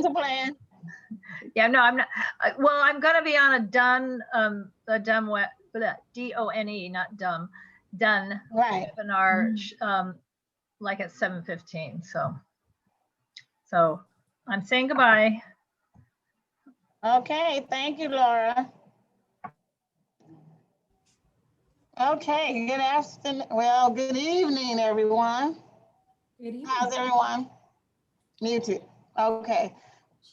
the plan? Yeah, no, I'm not. Well, I'm going to be on a done, DONE, not dumb, done Right. webinar, like at 7:15. So I'm saying goodbye. Okay, thank you, Laura. Okay, good afternoon. Well, good evening, everyone. Good evening. How's everyone? Muted. Okay.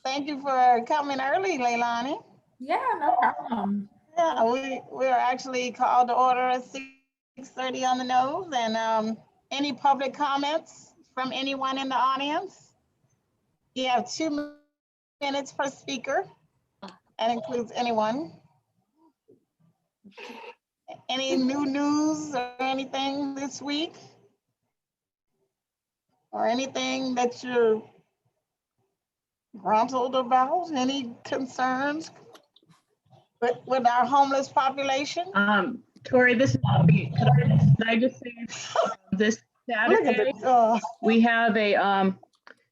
Thank you for coming early, Leilani. Yeah, no problem. Yeah, we are actually called to order at 6:30 on the nose. And any public comments from anyone in the audience? You have 2 minutes per speaker. That includes anyone. Any new news or anything this week? Or anything that you're grumbled about? Any concerns with our homeless population? Tori, this is Bobby. Could I just say this Saturday we have a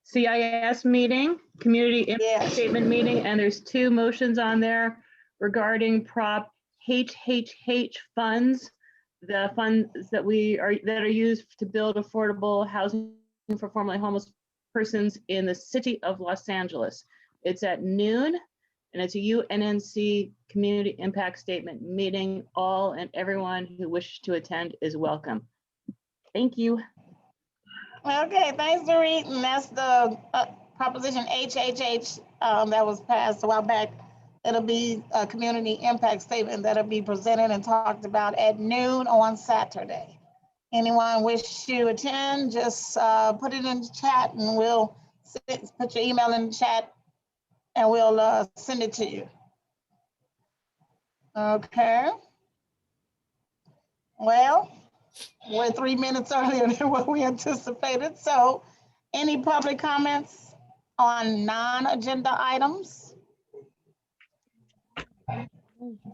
CIS meeting, community impact statement meeting, and there's 2 motions on there regarding Prop HHH funds, the funds that are used to build affordable housing for formerly homeless persons in the city of Los Angeles. It's at noon, and it's a UNNC community impact statement meeting. All and everyone who wishes to attend is welcome. Thank you. Okay, thanks, Dorit. And that's the proposition HHH that was passed a while back. It'll be a community impact statement that'll be presented and talked about at noon on Saturday. Anyone wish to attend, just put it in the chat and we'll put your email in the chat and we'll send it to you. Okay. Well, we're 3 minutes earlier than what we anticipated. So any public comments on non-agenda items?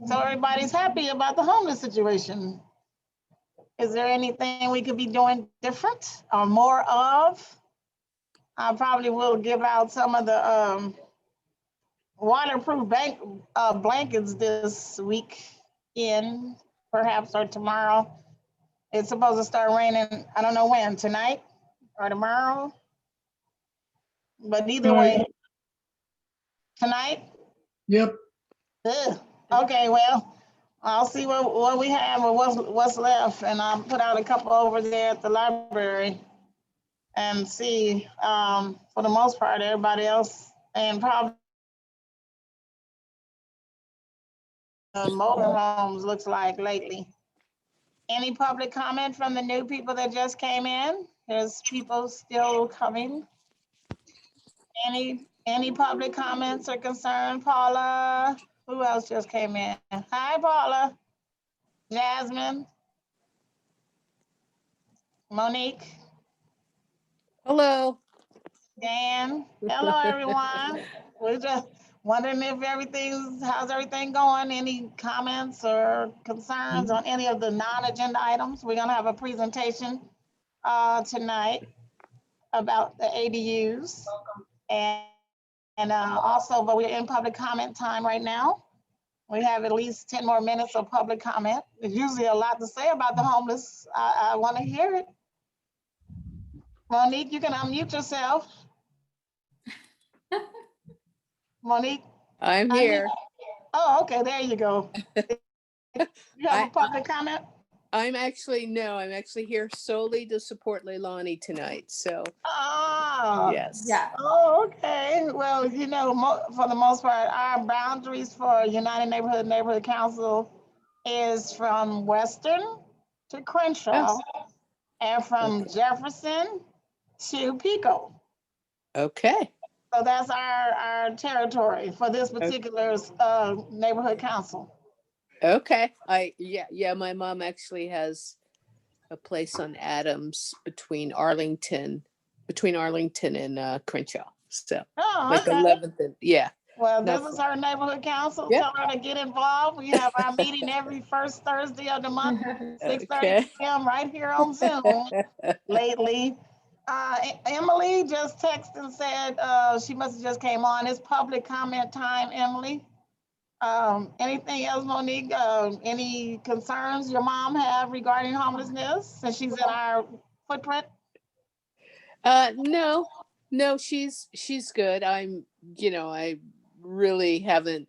So everybody's happy about the homeless situation. Is there anything we could be doing different or more of? I probably will give out some of the waterproof blankets this weekend, perhaps, or tomorrow. It's supposed to start raining, I don't know when, tonight or tomorrow? But either way, tonight? Yep. Ugh. Okay, well, I'll see what we have or what's left, and I'll put out a couple over there at the library and see, for the most part, everybody else, and probably motorhomes looks like lately. Any public comment from the new people that just came in? There's people still coming. Any public comments or concern? Paula, who else just came in? Hi, Paula. Jasmine. Monique. Hello. Dan. Hello, everyone. We're just wondering if how's everything going? Any comments or concerns on any of the non-agenda items? We're gonna have a presentation tonight about the ADUs. And also, but we're in public comment time right now. We have at least 10 more minutes of public comment. There's usually a lot to say about the homeless. I want to hear it. Monique, you can unmute yourself. Monique? I'm here. Oh, okay, there you go. You have a public comment? I'm actually here solely to support Leilani tonight, so. Oh. Yes. Yeah. Oh, okay. Well, you know, for the most part, our boundaries for United Neighborhood Council is from Western to Crenshaw and from Jefferson to Pico. Okay. So that's our territory for this particular neighborhood council. Okay. Yeah, my mom actually has a place on Adams between Arlington and Crenshaw. So like okay. 11th and yeah. Well, this is our neighborhood council. Yep. Tell her to get involved. We have our meeting every first Thursday of the month, 6:30 p.m. right here on Zoom lately. Emily just texted and said she must have just came on. It's public comment time, Emily. Anything else, Monique? Any concerns your mom have regarding homelessness since she's in our footprint? No, she's good. I really haven't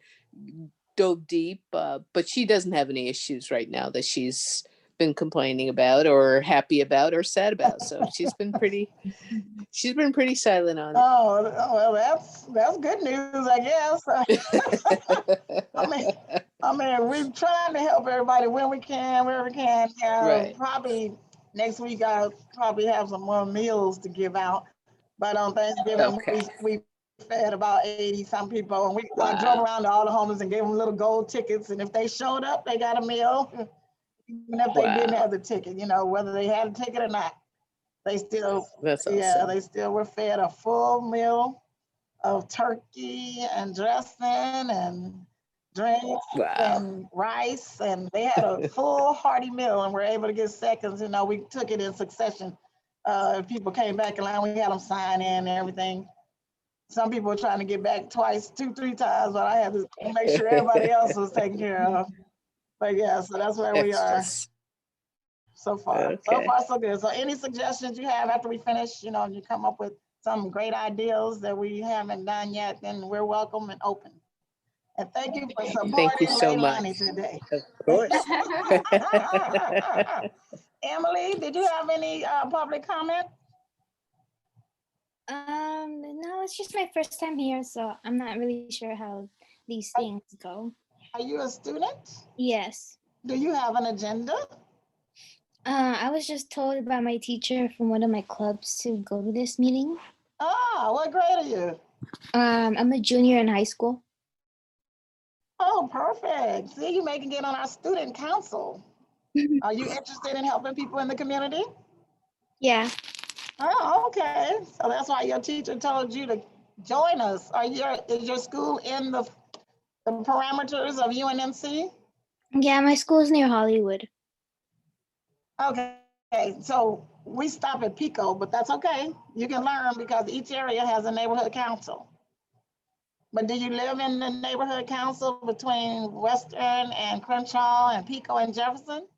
dove deep, but she doesn't have any issues right now that she's been complaining about or happy about or sad about. So she's been pretty silent on it. Oh, well, that's good news, I guess. I mean, we're trying to help everybody when we can, where we can. Right. Probably next week I'll probably have some more meals to give out. But on Thanksgiving, Okay. we fed about 80 some people, and I Wow. drove around to all the homeless and gave them little gold tickets. And if they showed up, they got a meal. Even if they didn't Wow. have the ticket, whether they had a ticket or not, they still, That's awesome. yeah, they still were fed a full meal of turkey and dressing and drinks Wow. and rice, and they had a full hearty meal and were able to get seconds. We took it in succession. People came back in line, we had them sign in and everything. Some people were trying to get back twice, 2-3 times, but I had to make sure everybody else was taken care of. But yeah, so that's where we are so far. So Okay. far, so good. So any suggestions you have after we finish, you come up with some great ideas that we haven't done yet, then we're welcome and open. And thank you for supporting Thank you so Leilani much. today. Of course. Emily, did you have any public comment? No, it's just my first time here, so I'm not really sure how these things go. Are you a student? Yes. Do you have an agenda? I was just told by my teacher from one of my clubs to go to this meeting. What grade are you? I'm a junior in high school. Oh, perfect. See, you making it on our student council. Are you interested in helping people in the community? Yeah. Oh, okay. So that's why your teacher told you to join us. Is your school in the parameters of UNNC? Yeah, my school's near Hollywood. Okay, so we stop at Pico, but that's okay. You can learn because each area has a neighborhood council. But do you live in the neighborhood council between Western and Crenshaw and Pico and Jefferson?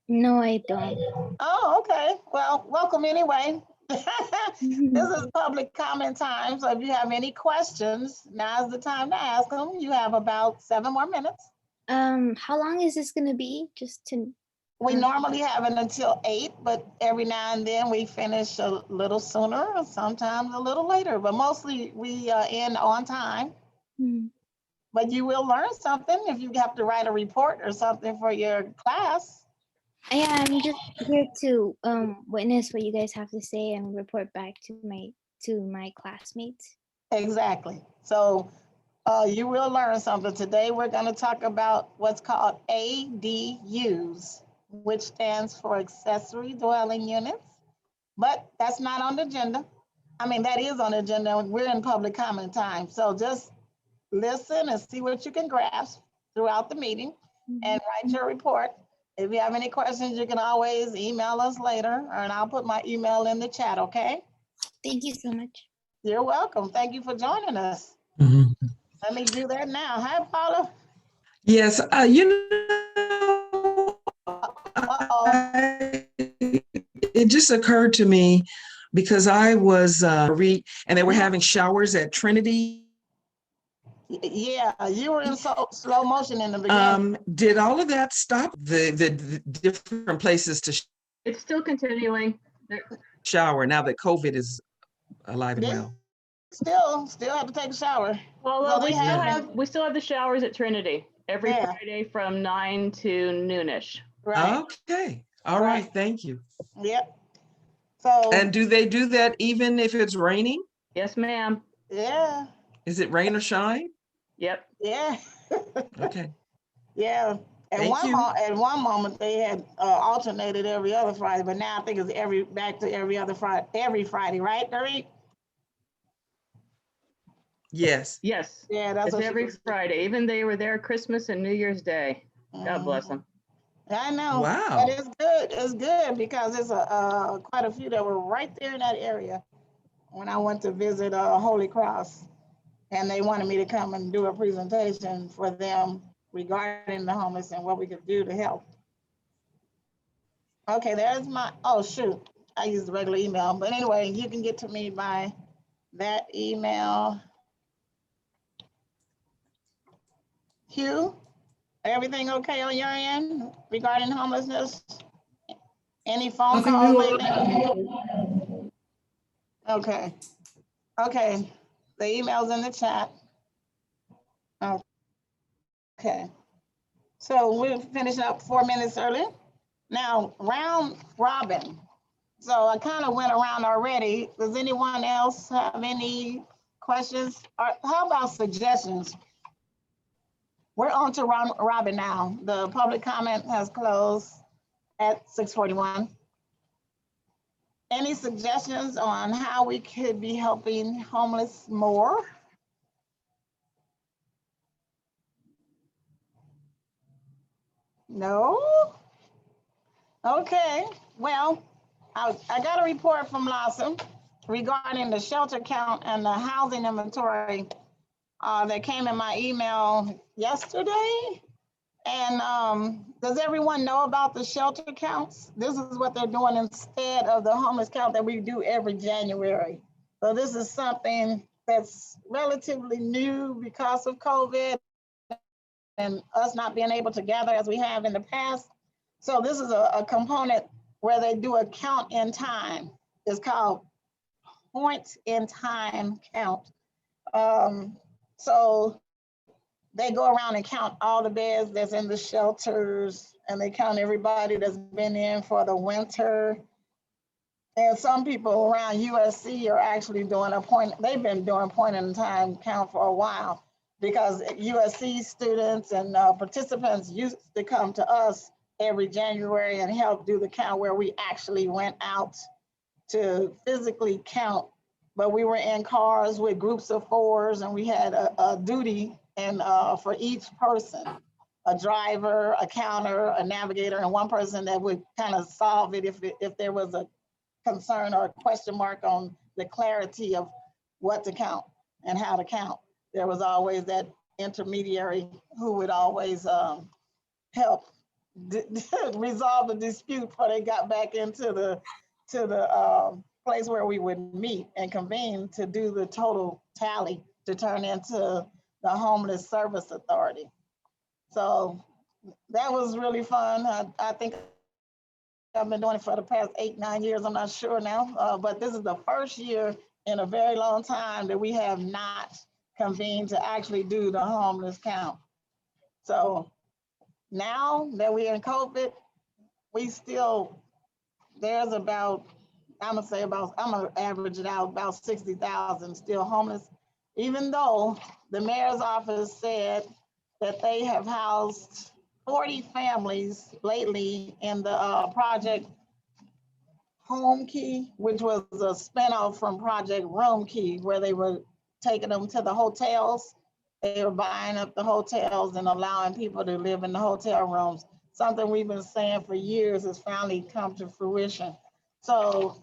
No, I don't. Oh, okay. Well, welcome anyway. This is public comment time, so if you have any questions, now's the time to ask them. You have about 7 more minutes. How long is this gonna be? Just to. We normally have it until 8, but every now and then we finish a little sooner, or sometimes a little later, but mostly we end on time. But you will learn something if you have to write a report or something for your class. Yeah, I'm just here to witness what you guys have to say and report back to my classmates. Exactly. So you will learn something. Today we're going to talk about what's called ADUs, which stands for accessory dwelling units. But that's not on the agenda. I mean, that is on the agenda. We're in public comment time. So just listen and see what you can grasp throughout the meeting and write your report. If you have any questions, you can always email us later, and I'll put my email in the chat, okay? Thank you so much. You're welcome. Thank you for joining us. Let me do that now. Hi, Paula. Yes, it just occurred to me because I was and they were having showers at Trinity. Yeah, you were in slow motion in the beginning. Did all of that stop the different places to It's still continuing. shower now that COVID is alive and well? Still have to take a shower. Well, we still have the showers at Trinity every Friday from 9 to noonish. Right. Okay. All right. Thank you. Yep. So. And do they do that even if it's raining? Yes, ma'am. Yeah. Is it rain or shine? Yep. Yeah. Okay. Yeah. At one moment they had alternated every other Friday, but now I think it's back to every Friday, right, Dorit? Yes. Yes. Yeah, that's it's every Friday. Even they were there Christmas and New Year's Day. God bless them. I know. Wow. But it's good. It's good because it's quite a few that were right there in that area when I went to visit Holy Cross, and they wanted me to come and do a presentation for them regarding the homeless and what we could do to help. Okay, there's my, oh shoot, I used the regular email, but anyway, you can get to me by that email. Hugh, everything okay on your end regarding homelessness? Any phone calls lately? Okay, okay, the email's in the chat. Okay, so we're finishing up 4 minutes early. Now, round robin. So I kind of went around already. Does anyone else have any questions? Or how about suggestions? We're on to round robin now. The public comment has closed at 6:41. Any suggestions on how we could be helping homeless more? No? Okay, well, I got a report from Lawson regarding the shelter count and the housing inventory that came in my email yesterday. And does everyone know about the shelter counts? This is what they're doing instead of the homeless count that we do every January. So this is something that's relatively new because of COVID and us not being able to gather as we have in the past. So this is a component where they do a count in time. It's called point in time count. So they go around and count all the beds that's in the shelters, and they count everybody that's been in for the winter. And some people around USC are actually doing they've been doing point in time count for a while, because USC students and participants used to come to us every January and help do the count, where we actually went out to physically count. But we were in cars with groups of fours, and we had a duty and for each person, a driver, a counter, a navigator, and one person that would kind of solve it if there was a concern or a question mark on the clarity of what to count and how to count. There was always that intermediary who would always help resolve the dispute before they got back into the place where we would meet and convene to do the total tally to turn into the Homeless Service Authority. So that was really fun. I think I've been doing it for the past 8-9 years. I'm not sure now, but this is the first year in a very long time that we have not convened to actually do the homeless count. So now that we're in COVID, there's about, I'm gonna average it out, about 60,000 still homeless, even though the mayor's office said that they have housed 40 families lately in the Project Home Key, which was a spinoff from Project Room Key, where they were taking them to the hotels. They were buying up the hotels and allowing people to live in the hotel rooms. Something we've been saying for years has finally come to fruition. So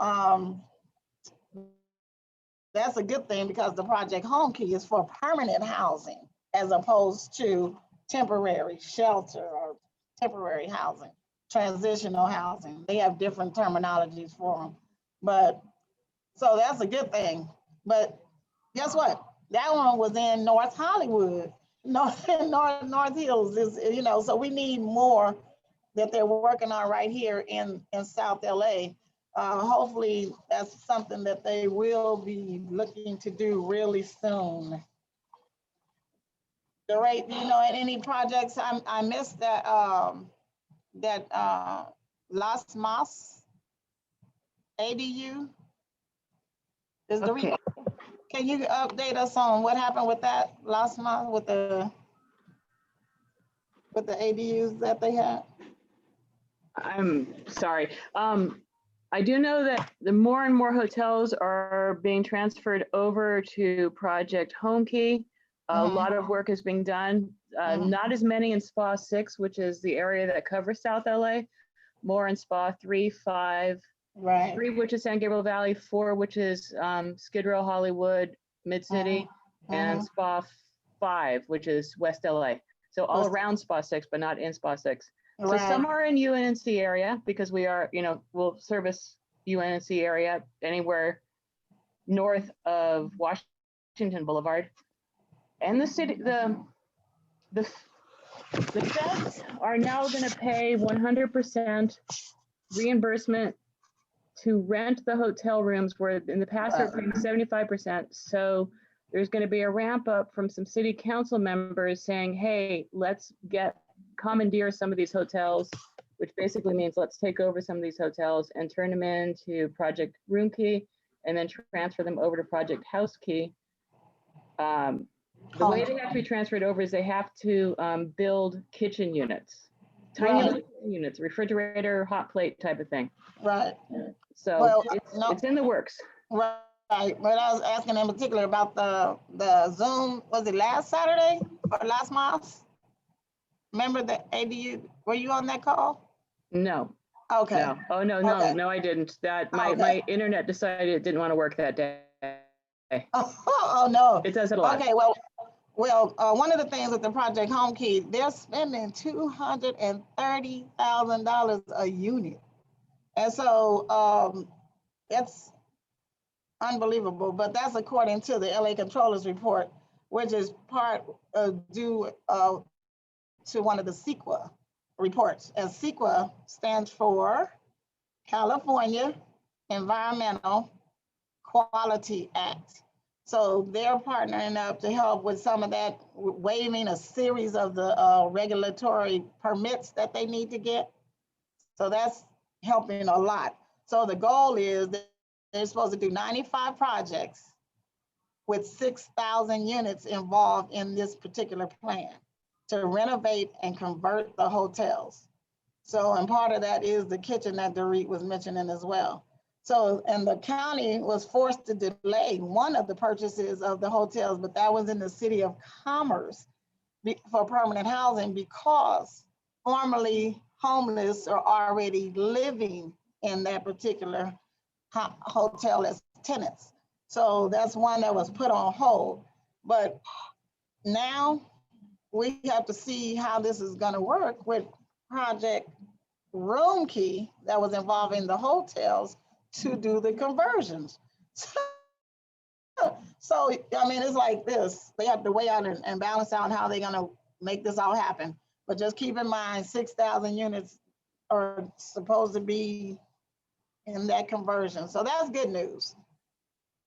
that's a good thing, because the Project Home Key is for permanent housing as opposed to temporary shelter or temporary housing, transitional housing. They have different terminologies for them. But so that's a good thing. But guess what? That one was in North Hollywood, North Hills is, so we need more that they're working on right here in South LA. Hopefully that's something that they will be looking to do really soon. Right, any projects? I missed that Las Mas ADU. Okay. Can you update us on what happened with that Las Mas with the ADUs that they had? I'm sorry. I do know that the more and more hotels are being transferred over to Project Home Key. A lot of work is being done. Not as many in SPA 6, which is the area that covers South LA. More in SPA 3, 5, Right. 3, which is San Gabriel Valley, 4, which is Skid Row, Hollywood, Mid-City, and SPA 5, which is West LA. So all around SPA 6, but not in SPA 6. So some are in UNNC area because we are, we'll service UNNC area anywhere north of Washington Boulevard. And the city, the feds are now going to pay 100% reimbursement to rent the hotel rooms, where in the past they were paying 75%. So there's going to be a ramp up from some city council members saying, hey, let's commandeer some of these hotels, which basically means let's take over some of these hotels and turn them into Project Room Key and then transfer them over to Project House Key. The way they have to be transferred over is they have to build kitchen units, tiny little kitchen units, refrigerator, hot plate type of thing. Right. So it's in the works. Right. But I was asking in particular about the Zoom, was it last Saturday or last month? Remember the ADU, were you on that call? No. Okay. No. Oh, no, I didn't. My internet decided it didn't want to work that day. Oh, no. It does it a lot. Okay, well, one of the things with the Project Home Key, they're spending $230,000 a unit. And so it's unbelievable, but that's according to the LA Controllers Report, which is part due to one of the CEQA reports. And CEQA stands for California Environmental Quality Act. So they're partnering up to help with some of that, waiving a series of the regulatory permits that they need to get. So that's helping a lot. So the goal is that they're supposed to do 95 projects with 6,000 units involved in this particular plan to renovate and convert the hotels. So, and part of that is the kitchen that Dorit was mentioning as well. So, and the county was forced to delay one of the purchases of the hotels, but that was in the city of Commerce for permanent housing because formerly homeless are already living in that particular hotel as tenants. So that's one that was put on hold. But now we have to see how this is going to work with Project Room Key that was involving the hotels to do the conversions. So, I mean, it's like this. They have to weigh out and balance out how they're going to make this all happen. But just keep in mind, 6,000 units are supposed to be in that conversion. So that's good news.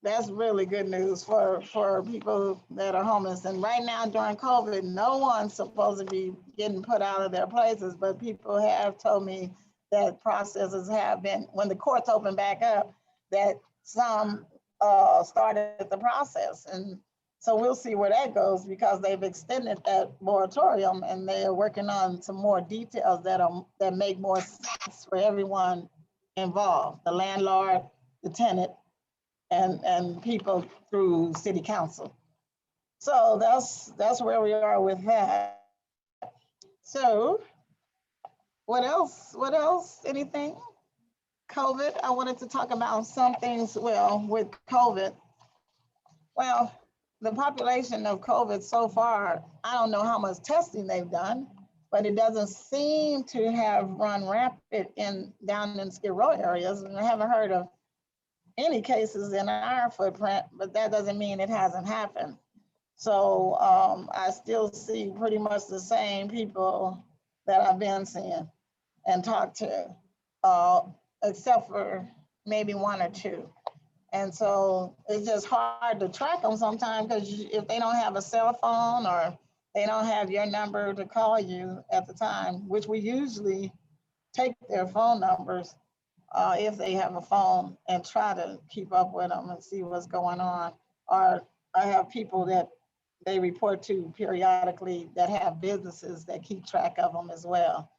That's really good news for people that are homeless. And right now during COVID, no one's supposed to be getting put out of their places, but people have told me that processes have been, when the courts open back up, that some started the process. And so we'll see where that goes because they've extended that moratorium and they are working on some more details that make more sense for everyone involved, the landlord, the tenant, and people through city council. So that's where we are with that. So what else, anything? COVID, I wanted to talk about some things, well, with COVID. Well, the population of COVID so far, I don't know how much testing they've done, but it doesn't seem to have run rampant down in Skid Row areas. And I haven't heard of any cases in our footprint, but that doesn't mean it hasn't happened. So I still see pretty much the same people that I've been seeing and talked to, except for maybe one or two. And so it's just hard to track them sometimes because if they don't have a cell phone or they don't have your number to call you at the time, which we usually take their phone numbers if they have a phone and try to keep up with them and see what's going on. Or I have people that they report to periodically that have businesses that keep track of them as well.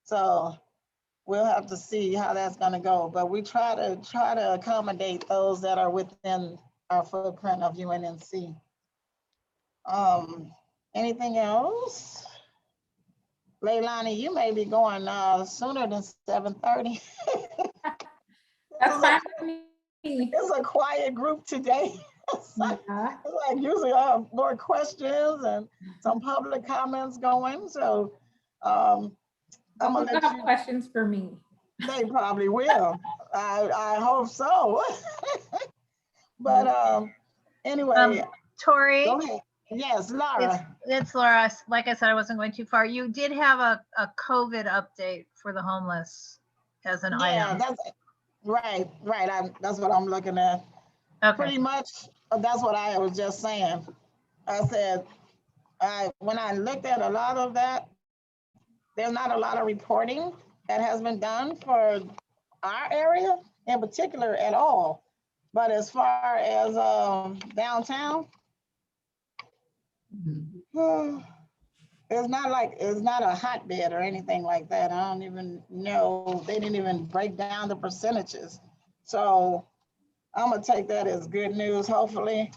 So we'll have to see how that's going to go. But we try to accommodate those that are within our footprint of UNNC. Anything else? Leilani, you may be going sooner than 7:30. That's fine with me. It's a quiet group today. Yeah. It's like usually I have more questions and some public comments going. So I'm gonna People let have you. questions for me. They probably will. I hope so. But anyway, Tori, go ahead. Yes, it's, Laura. it's Laura. Like I said, I wasn't going too far. You did have a COVID update for the homeless as an Yeah, item. that's right. That's what I'm looking at. Okay. Pretty much, that's what I was just saying. I said, when I looked at a lot of that, there's not a lot of reporting that has been done for our area in particular at all. But as far as downtown, it's not a hotbed or anything like that. I don't even know. They didn't even break down the percentages. So I'm gonna take that as good news. Hopefully,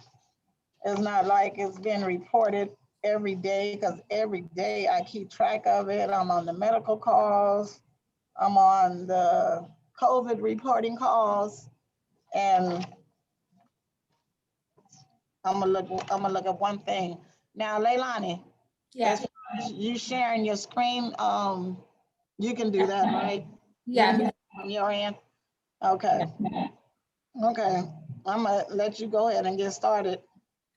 it's not like it's been reported every day, because every day I keep track of it. I'm on the medical calls. I'm on the COVID reporting calls, and I'm gonna look at one thing. Now, Leilani, Yes. as far as you sharing your screen, you can do that, right? You can do Yes. that from your end? Okay. Okay. I'm gonna let you go ahead and get started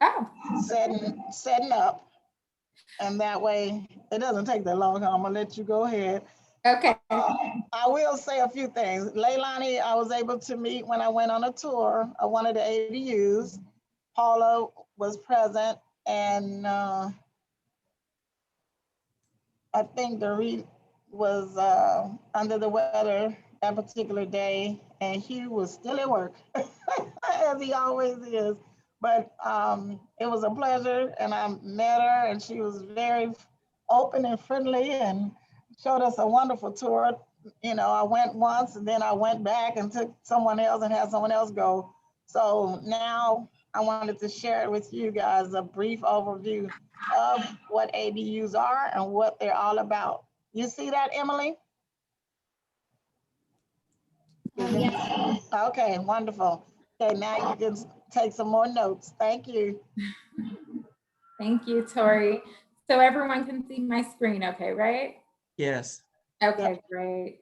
Oh, setting up. And that way, it doesn't take that long. I'm gonna let you go ahead. okay. I will say a few things. Leilani, I was able to meet when I went on a tour of one of the ADUs. Paula was present, and I think Dorit was under the weather that particular day, and Hugh was still at work, as he always is. But it was a pleasure, and I met her, and she was very open and friendly, and showed us a wonderful tour. You know, I went once, and then I went back and took someone else and had someone else go. So now I wanted to share it with you guys, a brief overview of what ADUs are and what they're all about. You see that, Emily? Yes. Okay, wonderful. Okay, now you can take some more notes. Thank you. Thank you, Tori. So everyone can see my screen, okay, right? Yes. Okay, great.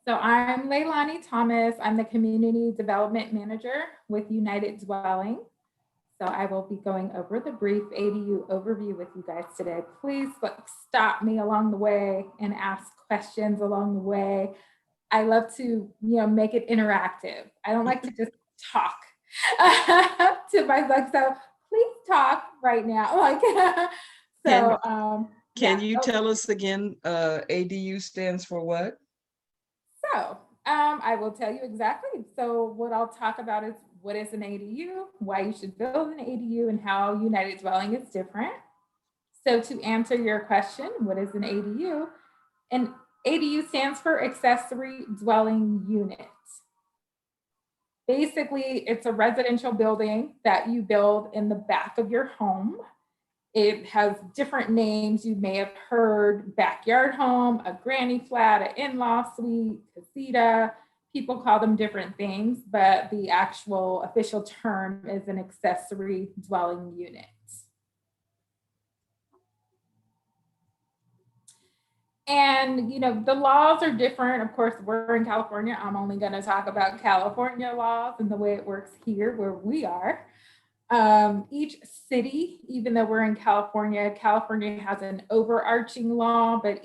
So I'm Leilani Thomas. I'm the Community Development Manager with United Dwelling. So I will be going over the brief ADU overview with you guys today. Please stop me along the way and ask questions along the way. I love to, make it interactive. I don't like to just talk to myself. So please talk right now. Can you tell us again, ADU stands for what? So I will tell you exactly. So what I'll talk about is what is an ADU, why you should build an ADU, and how United Dwelling is different. So to answer your question, what is an ADU? An ADU stands for accessory dwelling unit. Basically, it's a residential building that you build in the back of your home. It has different names. You may have heard backyard home, a granny flat, an in-law suite, casita. People call them different things, but the actual official term is an accessory dwelling unit. And, the laws are different. Of course, we're in California. I'm only going to talk about California laws and the way it works here where we are. Each city, even though we're in California, California has an overarching law, but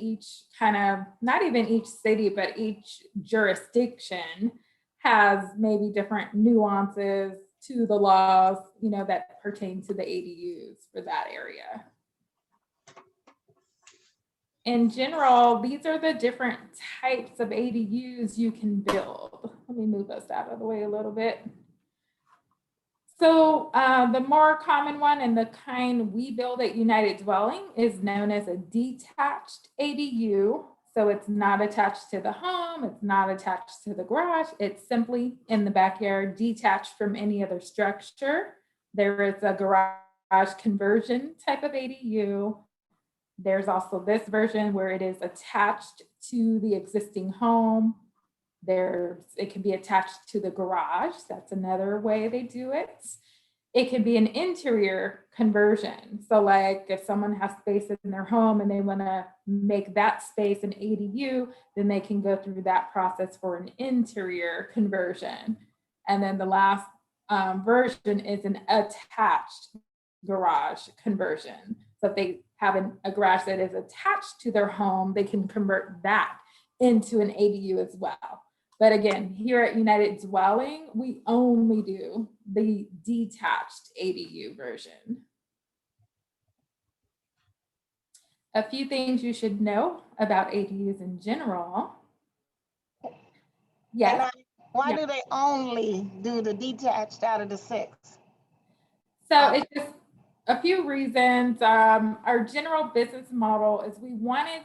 not even each city, but each jurisdiction has maybe different nuances to the laws, that pertain to the ADUs for that area. In general, these are the different types of ADUs you can build. Let me move us out of the way a little bit. So the more common one and the kind we build at United Dwelling is known as a detached ADU. So it's not attached to the home, it's not attached to the garage, it's simply in the backyard, detached from any other structure. There is a garage conversion type of ADU. There's also this version where it is attached to the existing home. It can be attached to the garage. That's another way they do it. It can be an interior conversion. So like if someone has space in their home and they want to make that space an ADU, then they can go through that process for an interior conversion. And then the last version is an attached garage conversion. So if they have a garage that is attached to their home, they can convert that into an ADU as well. But again, here at United Dwelling, we only do the detached ADU version. A few things you should know about ADUs in general. Yes. Why do they only do the detached out of the 6? So it's just a few reasons. Our general business model is we wanted,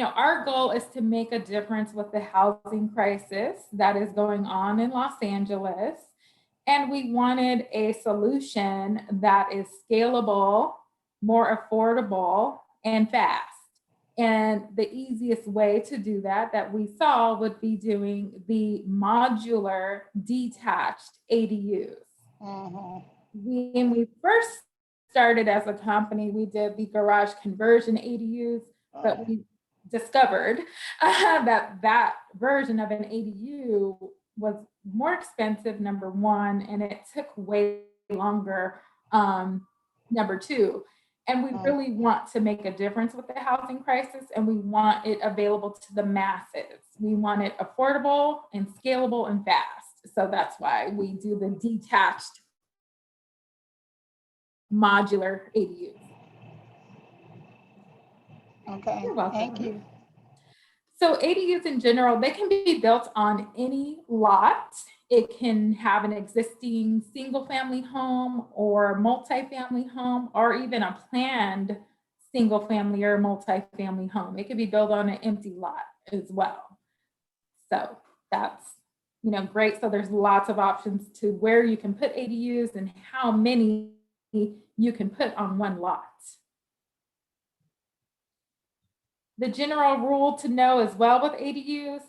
our goal is to make a difference with the housing crisis that is going on in Los Angeles. And we wanted a solution that is scalable, more affordable, and fast. And the easiest way to do that we saw would be doing the modular detached ADUs. When we first started as a company, we did the garage conversion ADUs, but we discovered that version of an ADU was more expensive, number one, and it took way longer, number two. And we really want to make a difference with the housing crisis, and we want it available to the masses. We want it affordable and scalable and fast. So that's why we do the detached modular ADUs. Okay, You're welcome. thank you. So ADUs in general, they can be built on any lot. It can have an existing single family home or multifamily home, or even a planned single family or multifamily home. It could be built on an empty lot as well. So that's, great. So there's lots of options to where you can put ADUs and how many you can put on one lot. The general rule to know as well with ADUs,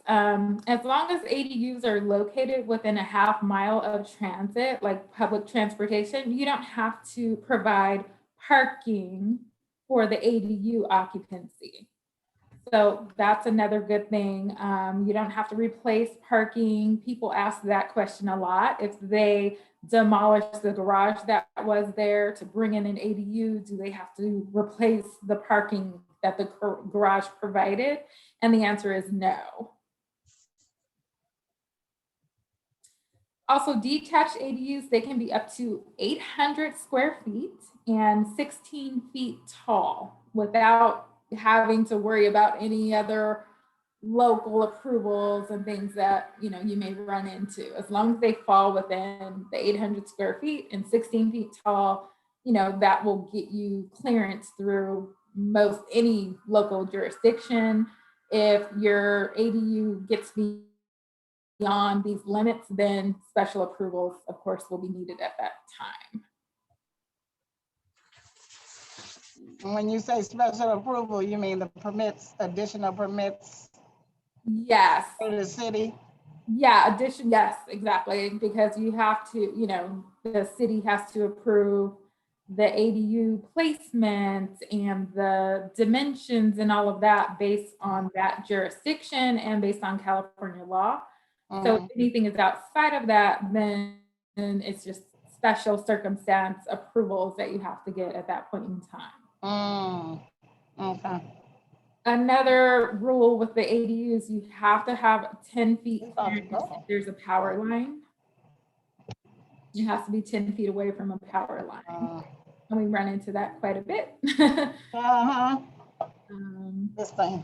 as long as ADUs are located within a half mile of transit, like public transportation, you don't have to provide parking for the ADU occupancy. So that's another good thing. You don't have to replace parking. People ask that question a lot. If they demolish the garage that was there to bring in an ADU, do they have to replace the parking that the garage provided? And the answer is no. Also, detached ADUs, they can be up to 800 square feet and 16 feet tall without having to worry about any other local approvals and things that you may run into. As long as they fall within the 800 square feet and 16 feet tall, that will get you clearance through most any local jurisdiction. If your ADU gets beyond these limits, then special approvals, of course, will be needed at that time. When you say special approval, you mean the permits, additional permits? Yes. For the city? Yeah, yes, exactly. Because you have to, the city has to approve the ADU placement and the dimensions and all of that based on that jurisdiction and based on California law. So if anything is outside of that, then it's just special circumstance approvals that you have to get at that point in time. Okay. Another rule with the ADUs, you have to have 10 feet clearance if there's a power line. It has to be 10 feet away from a power line. And we run into that quite a bit. This thing.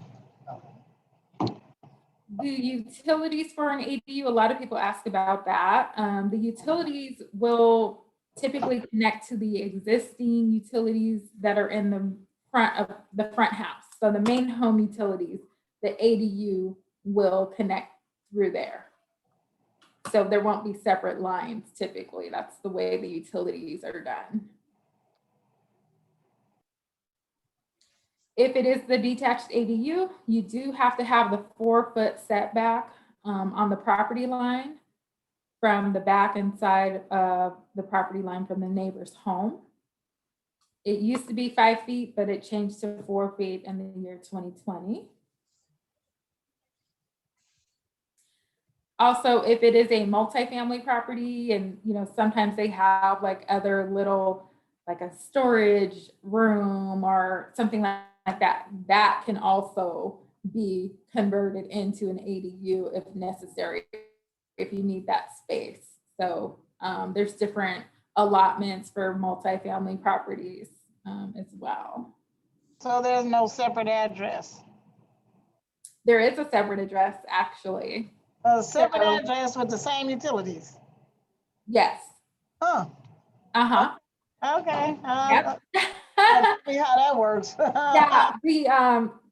The utilities for an ADU, a lot of people ask about that. The utilities will typically connect to the existing utilities that are in the front of the front house. So the main home utilities, the ADU will connect through there. So there won't be separate lines typically. That's the way the utilities are done. If it is the detached ADU, you do have to have the 4-foot setback on the property line from the back and side of the property line from the neighbor's home. It used to be 5 feet, but it changed to 4 feet in the year 2020. Also, if it is a multifamily property and, you know, sometimes they have like other little, like a storage room or something like that, that can also be converted into an ADU if necessary, if you need that space. So there's different allotments for multifamily properties as well. So there's no separate address? There is a separate address, actually. A separate address with the same utilities? Yes. Huh. Uh-huh. Okay. Yep. See how that works. Yeah,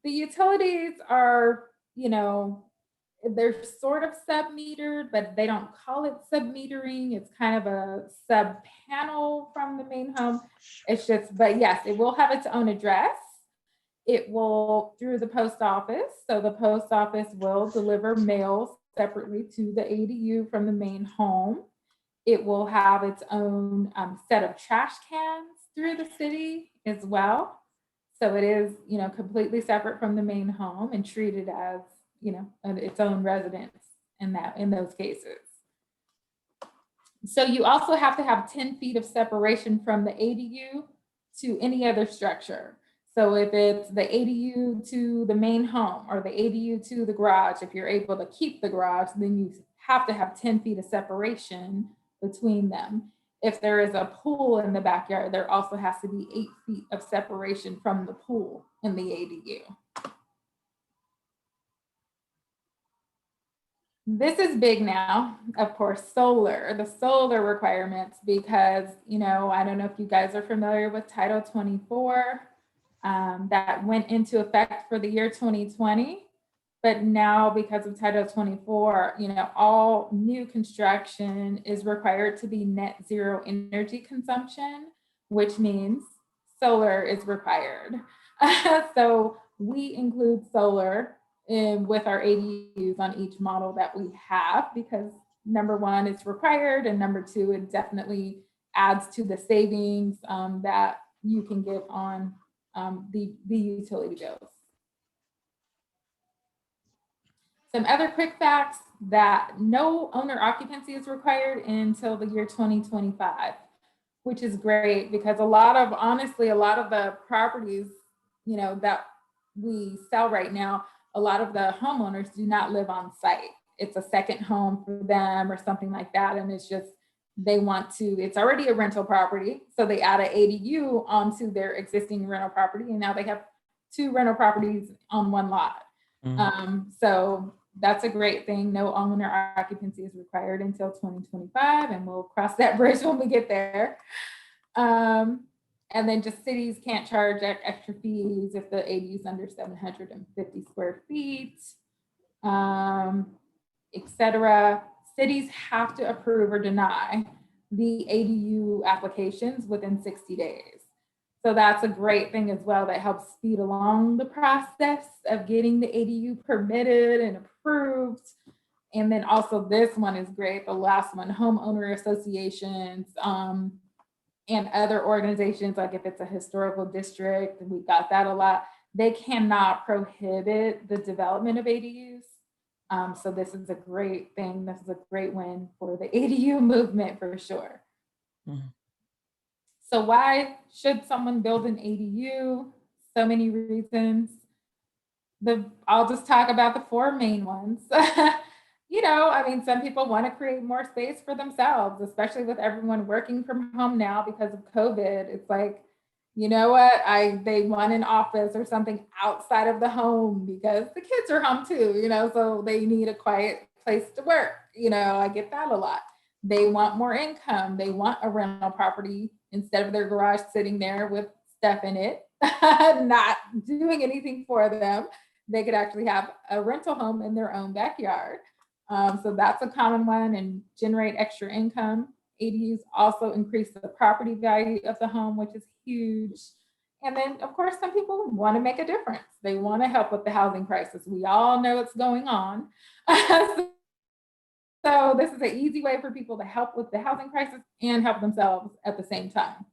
the utilities are, you know, they're sort of sub-metered, but they don't call it sub-metering. It's kind of a sub-panel from the main home. It's just, but yes, it will have its own address. It will through the post office. So the post office will deliver mail separately to the ADU from the main home. It will have its own set of trash cans through the city as well. So it is, you know, completely separate from the main home and treated as, you know, its own residence in those cases. So you also have to have 10 feet of separation from the ADU to any other structure. So if it's the ADU to the main home or the ADU to the garage, if you're able to keep the garage, then you have to have 10 feet of separation between them. If there is a pool in the backyard, there also has to be 8 feet of separation from the pool in the ADU. This is big now, of course, solar, the solar requirements, because, you know, I don't know if you guys are familiar with Title 24 that went into effect for the year 2020. But now because of Title 24, you know, all new construction is required to be net zero energy consumption, which means solar is required. So we include solar with our ADUs on each model that we have, because number one, it's required, and number two, it definitely adds to the savings that you can get on the utility bills. Some other quick facts: that no owner occupancy is required until the year 2025, which is great because honestly, a lot of the properties, you know, that we sell right now, a lot of the homeowners do not live on site. It's a second home for them or something like that. And it's just, it's already a rental property. So they add an ADU onto their existing rental property. And now they have 2 rental properties on one lot. So that's a great thing. No owner occupancy is required until 2025, and we'll cross that bridge when we get there. And then just cities can't charge extra fees if the ADU is under 750 square feet, etc. Cities have to approve or deny the ADU applications within 60 days. So that's a great thing as well that helps speed along the process of getting the ADU permitted and approved. And then also this one is great, the last one, homeowner associations and other organizations, like if it's a historical district, and we got that a lot, they cannot prohibit the development of ADUs. So this is a great thing. This is a great win for the ADU movement for sure. So why should someone build an ADU? So many reasons. I'll just talk about the 4 main ones. You know, I mean, some people want to create more space for themselves, especially with everyone working from home now because of COVID. It's like, you know what, they want an office or something outside of the home because the kids are home too, you know, so they need a quiet place to work. You know, I get that a lot. They want more income. They want a rental property instead of their garage sitting there with stuff in it, not doing anything for them. They could actually have a rental home in their own backyard. So that's a common one, and generate extra income. ADUs also increase the property value of the home, which is huge. And then, of course, some people want to make a difference. They want to help with the housing crisis. We all know what's going on. So this is an easy way for people to help with the housing crisis and help themselves at the same time.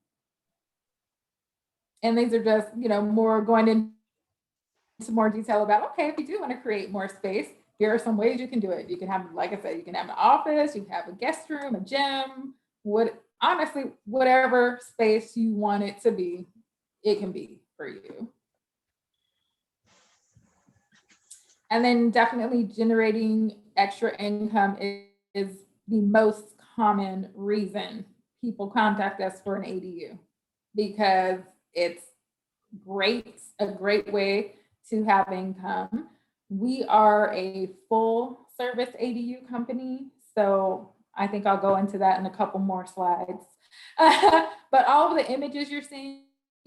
And these are just, more going into more detail about, okay, if you do want to create more space, here are some ways you can do it. You can have, like I said, you can have an office, you can have a guest room, a gym, honestly, whatever space you want it to be, it can be for you. And then definitely generating extra income is the most common reason people contact us for an ADU, because it's a great way to have income. We are a full service ADU company, so I think I'll go into that in a couple more slides. But all of the images you're seeing,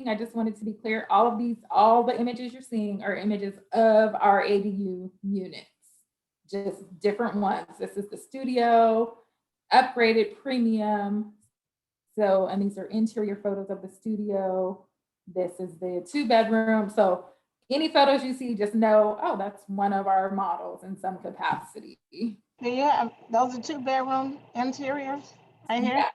I just wanted to be clear, all the images you're seeing are images of our ADU units, just different ones. This is the studio, upgraded premium. So, and these are interior photos of the studio. This is the 2-bedroom. So any photos you see, just know, oh, that's one of our models in some capacity. Yeah, those are 2-bedroom interiors right here.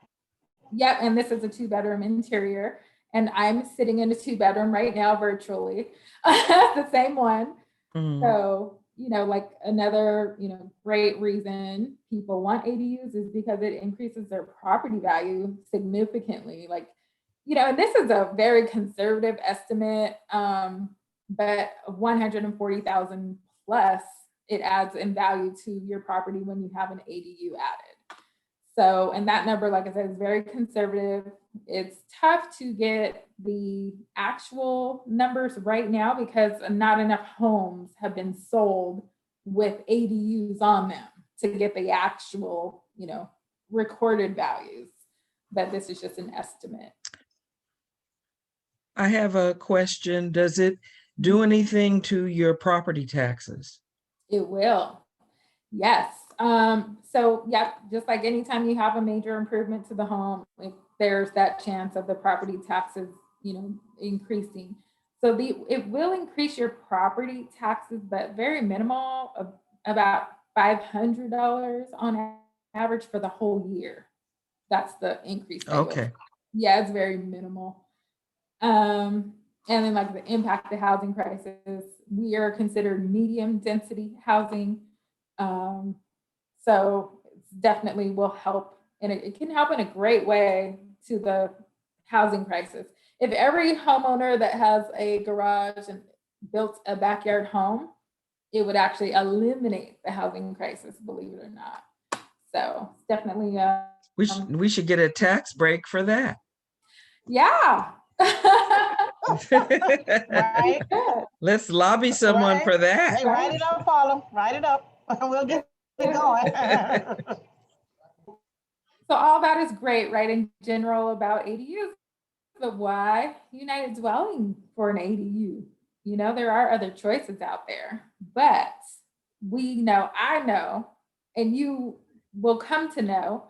Yep, and this is a 2-bedroom interior. And I'm sitting in a 2-bedroom right now virtually, the same one. So, like another, great reason people want ADUs is because it increases their property value significantly. Like, and this is a very conservative estimate, but 140,000 plus, it adds in value to your property when you have an ADU added. So, and that number, like I said, is very conservative. It's tough to get the actual numbers right now because not enough homes have been sold with ADUs on them to get the actual, recorded values. But this is just an estimate. I have a question. Does it do anything to your property taxes? It will. Yes. So yeah, just like anytime you have a major improvement to the home, there's that chance of the property taxes, increasing. So it will increase your property taxes, but very minimal, of about $500 on average for the whole year. That's the increase. Okay. Yeah, it's very minimal. And then like the impact of housing crisis, we are considered medium density housing. So it definitely will help, and it can help in a great way to the housing crisis. If every homeowner that has a garage and built a backyard home, it would actually eliminate the housing crisis, believe it or not. So it's definitely we should get a tax break for that. Yeah. Right. Let's lobby someone for that. Hey, write it up, Paula. Write it up. We'll get it going. So all that is great, right, in general about ADUs, but why United Dwelling for an ADU? There are other choices out there, but I know, and you will come to know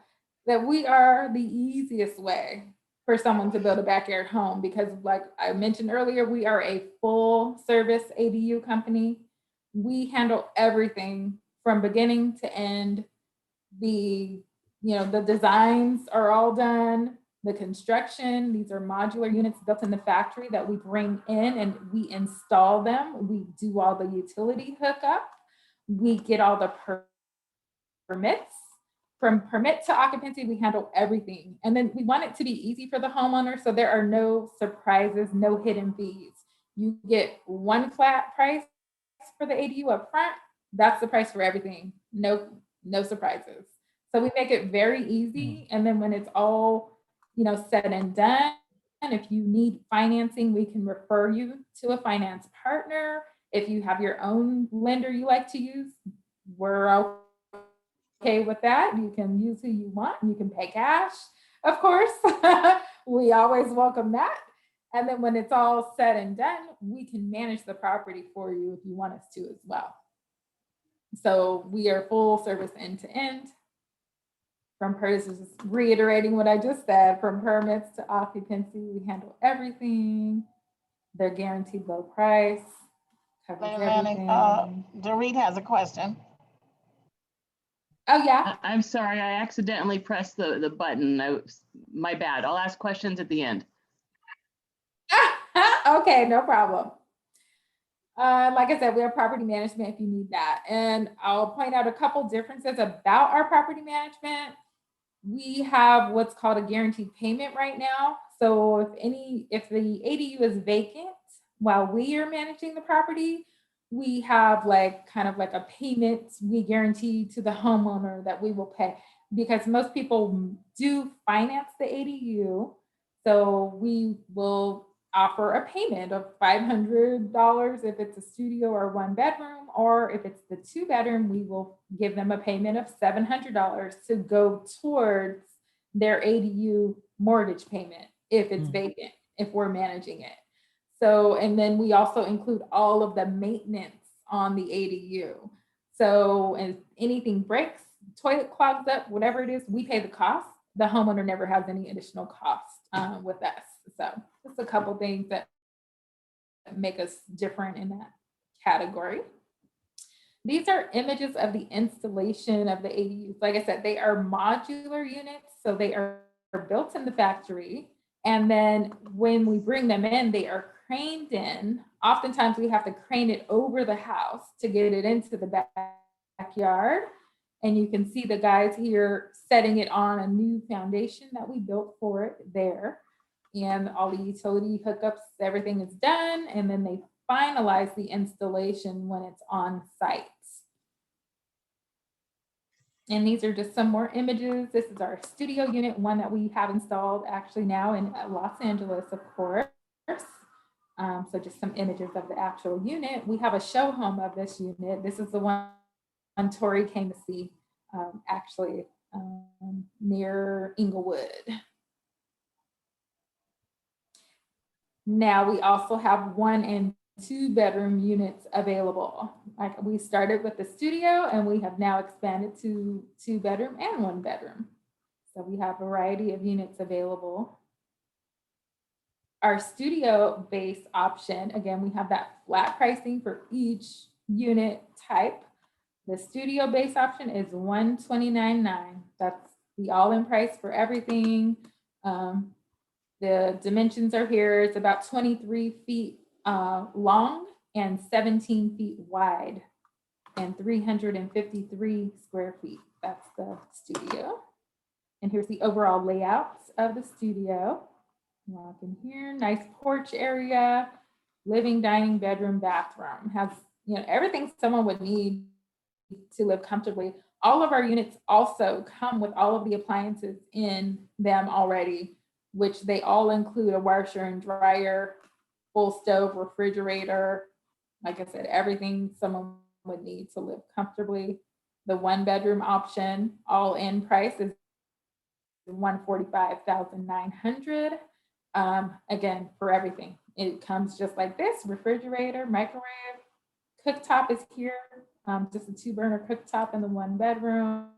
that we are the easiest way for someone to build a backyard home, because like I mentioned earlier, we are a full service ADU company. We handle everything from beginning to end. The designs are all done. The construction, these are modular units built in the factory that we bring in and we install them. We do all the utility hookup. We get all the permits. From permit to occupancy, we handle everything. And then we want it to be easy for the homeowner, so there are no surprises, no hidden fees. You get one flat price for the ADU up front. That's the price for everything. No surprises. So we make it very easy. And then when it's all, said and done, and if you need financing, we can refer you to a finance partner. If you have your own lender you like to use, we're okay with that. You can use who you want. You can pay cash, of course. We always welcome that. And then when it's all said and done, we can manage the property for you if you want us to as well. So we are full service end to end. From just reiterating what I just said, from permits to occupancy, we handle everything. They're guaranteed low price, covers Wait a minute, everything. Dorit has a question. Oh, yeah? I'm sorry, I accidentally pressed the button. My bad. I'll ask questions at the end. Okay, no problem. Like I said, we have property management if you need that. And I'll point out a couple differences about our property management. We have what's called a guaranteed payment right now. So if the ADU is vacant while we are managing the property, we have kind of like a payment we guarantee to the homeowner that we will pay, because most people do finance the ADU. So we will offer a payment of $500 if it's a studio or 1 bedroom, or if it's the 2 bedroom, we will give them a payment of $700 to go towards their ADU mortgage payment if it's vacant, if we're managing it. So, and then we also include all of the maintenance on the ADU. So if anything breaks, toilet clogs up, whatever it is, we pay the cost. The homeowner never has any additional cost with us. So just a couple things that make us different in that category. These are images of the installation of the ADUs. Like I said, they are modular units, so they are built in the factory. And then when we bring them in, they are craned in. Oftentimes we have to crane it over the house to get it into the backyard. And you can see the guys here setting it on a new foundation that we built for it there. And all the utility hookups, everything is done. And then they finalize the installation when it's on site. And these are just some more images. This is our studio unit, one that we have installed actually now in Los Angeles, of course. So just some images of the actual unit. We have a show home of this unit. This is the one Tori came to see actually near Inglewood. Now we also have 1 and 2 bedroom units available. Like we started with the studio and we have now expanded to 2 bedroom and 1 bedroom. So we have a variety of units available. Our studio base option, again, we have that flat pricing for each unit type. The studio base option is $129,900. That's the all-in price for everything. The dimensions are here. It's about 23 feet long and 17 feet wide and 353 square feet. That's the studio. And here's the overall layout of the studio. Walk in here, nice porch area, living, dining, bedroom, bathroom. Has, everything someone would need to live comfortably. All of our units also come with all of the appliances in them already, which they all include a washer and dryer, full stove, refrigerator. Like I said, everything someone would need to live comfortably. The 1 bedroom option, all in price is $145,900. Again, for everything. It comes just like this: refrigerator, microwave, cooktop is here. Just a 2-burner cooktop in the 1 bedroom,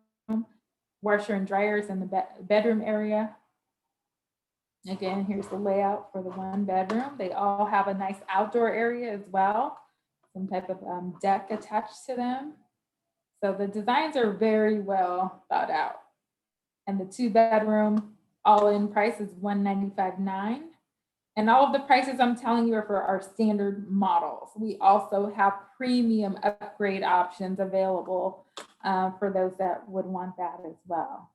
washer and dryers in the bedroom area. Again, here's the layout for the 1 bedroom. They all have a nice outdoor area as well, some type of deck attached to them. So the designs are very well thought out. And the 2 bedroom all-in price is $195,900. And all of the prices I'm telling you are for our standard models. We also have premium upgrade options available for those that would want that as well.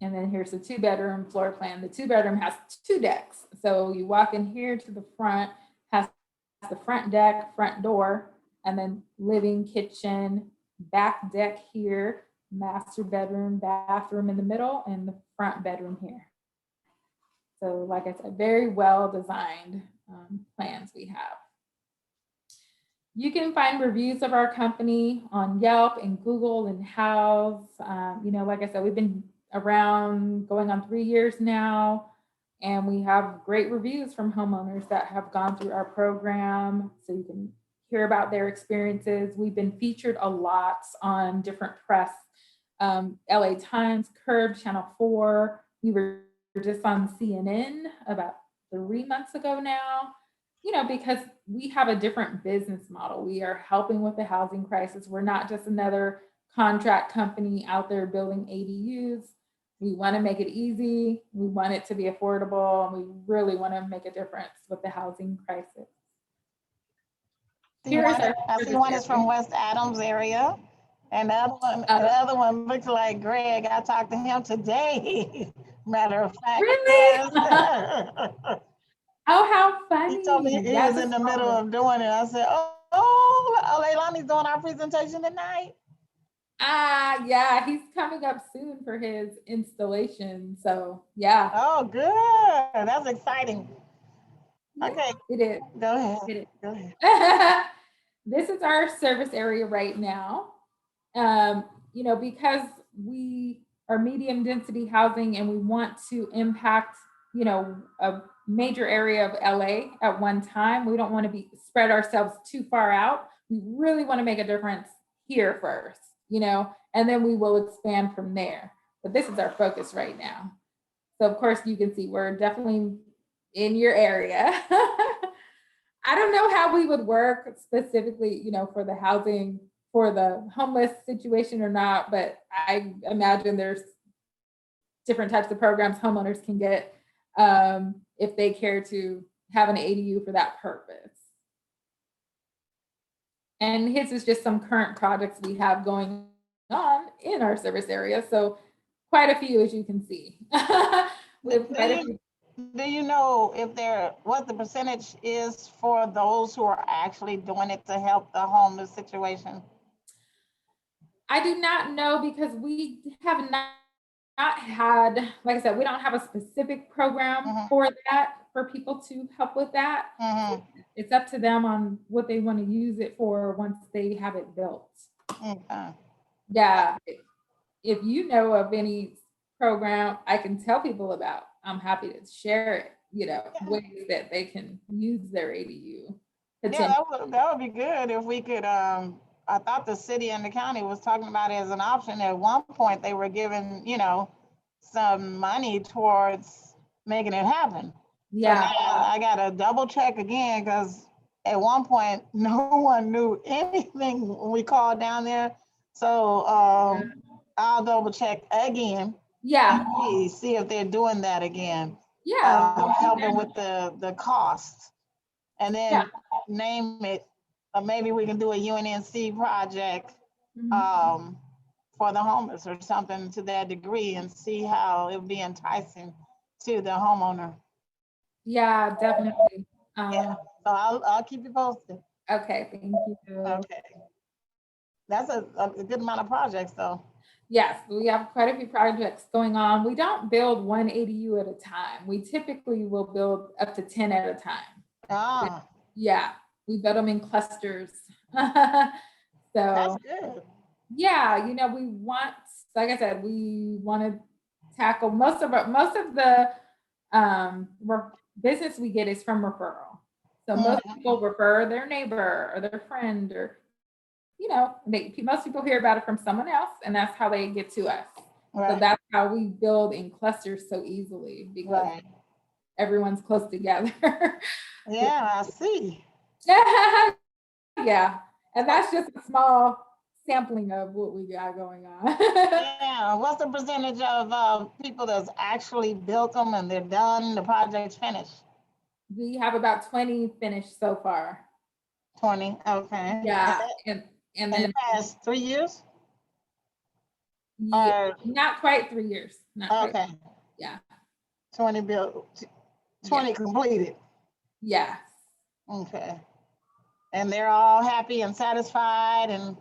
And then here's the 2 bedroom floor plan. The 2 bedroom has 2 decks. So you walk in here to the front, has the front deck, front door, and then living, kitchen, back deck here, master bedroom, bathroom in the middle, and the front bedroom here. So like I said, very well designed plans we have. You can find reviews of our company on Yelp and Google and Houzz. Like I said, we've been around going on 3 years now, and we have great reviews from homeowners that have gone through our program. So you can hear about their experiences. We've been featured a lot on different press, LA Times, Curb, Channel 4. We were just on CNN about 3 months ago now, because we have a different business model. We are helping with the housing crisis. We're not just another contract company out there building ADUs. We want to make it easy. We want it to be affordable. And we really want to make a difference with the housing crisis. I see one is from West Adams area. And the other one looks like Greg. I talked to him today. Matter of fact. Really? Oh, how funny. He told me he was in the middle of doing it. I said, oh, Leilani's doing our presentation tonight. Yeah, he's coming up soon for his installation. So yeah. Oh, good. That's exciting. Yeah, okay. It is. Go ahead. It is. Go ahead. This is our service area right now. Because we are medium density housing and we want to impact, a major area of LA at one time. We don't want to be spread ourselves too far out. We really want to make a difference here first, and then we will expand from there. But this is our focus right now. So of course you can see we're definitely in your area. I don't know how we would work specifically, for the housing, for the homeless situation or not, but I imagine there's different types of programs homeowners can get if they care to have an ADU for that purpose. And his is just some current projects we have going on in our service area. So quite a few, as you can see. Do you know what the percentage is for those who are actually doing it to help the homeless situation? I do not know because we have not had, like I said, we don't have a specific program for that, for people to help with that. So it's up to them on what they want to use it for once they have it built. Yeah. If you know of any program I can tell people about, I'm happy to share it, ways that they can use their ADU. Yeah, that would be good if we could. I thought the city and the county was talking about it as an option. At one point, they were giving, some money towards making it happen. Yeah. So I got to double check again because at one point, no one knew anything when we called down there. So I'll double check again. Yeah. See if they're doing that again. Yeah. Helping with the cost. And then name it, or maybe we can do a UNNC project for the homeless or something to that degree and see how it would be enticing to the homeowner. Yeah, definitely. So I'll keep you posted. Okay, thank you. Okay. That's a good amount of projects though. Yes, we have quite a few projects going on. We don't build one ADU at a time. We typically will build up to 10 at a time. Yeah, we build them in clusters. That's good. Yeah, we want, like I said, we want to tackle most of the business we get is from referral. So most people refer their neighbor or their friend, or most people hear about it from someone else, and that's how they get to us. Right. So that's how we build in clusters so easily, because everyone's close together. Yeah, I see. Yeah, and that's just a small sampling of what we got going on. Yeah, what's the percentage of people that's actually built them and they're done, the project's finished? We have about 20 finished so far. 20, okay. Yeah, and in then the past 3 years? Yeah, not quite 3 years. Not okay. Quite. Yeah. 20 built, 20 completed. Yes. Okay. And they're all happy and satisfied and.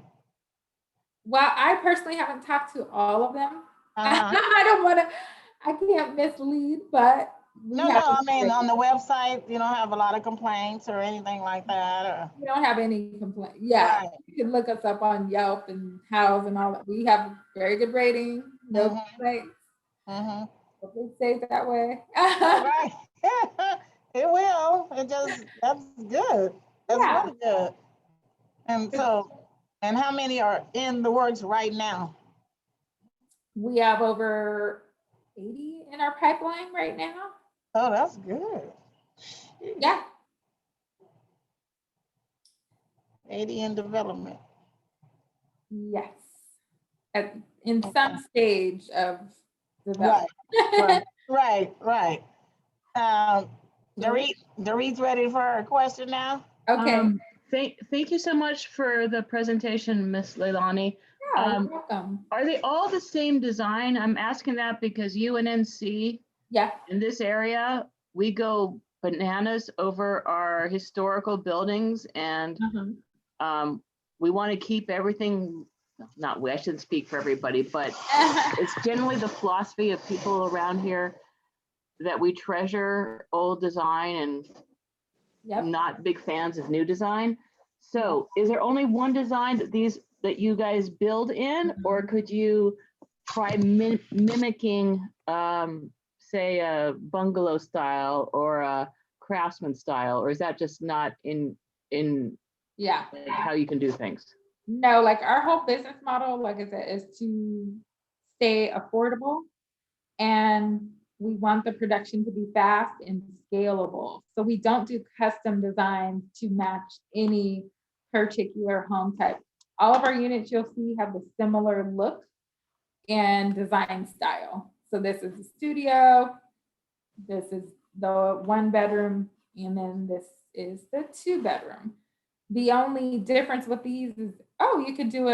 Well, I personally haven't talked to all of them. I can't mislead, but. No, I mean, on the website, you don't have a lot of complaints or anything like that, or? We don't have any complaints. Yeah, you can look us up on Yelp and House and all that. We have very good rating, no complaints. Hopefully it stays that way. Right. It will. That's good. That's really good. And so, and how many are in the works right now? We have over 80 in our pipeline right now. Oh, that's good. Yeah. AD in development. Yes. In Okay. some stage of development. Right. Dorit's ready for her question now? Okay. Thank you so much for the presentation, Miss Leilani. Yeah, you're welcome. Are they all the same design? I'm asking that because UNNC Yeah. in this area, we go bananas over our historical buildings, and we want to keep everything, not we, I shouldn't speak for everybody, but it's generally the philosophy of people around here that we treasure old design and not big fans of new design. So is there only one design that you guys build in, or could you try mimicking, say, a bungalow style or a craftsman style, or is that just not in like how you can do things? No, like our whole business model, like I said, is to stay affordable, and we want the production to be fast and scalable. So we don't do custom designs to match any particular home type. All of our units you'll see have a similar look and design style. So this is the studio, this is the 1 bedroom, and then this is the 2 bedroom. The only difference with these is, you could do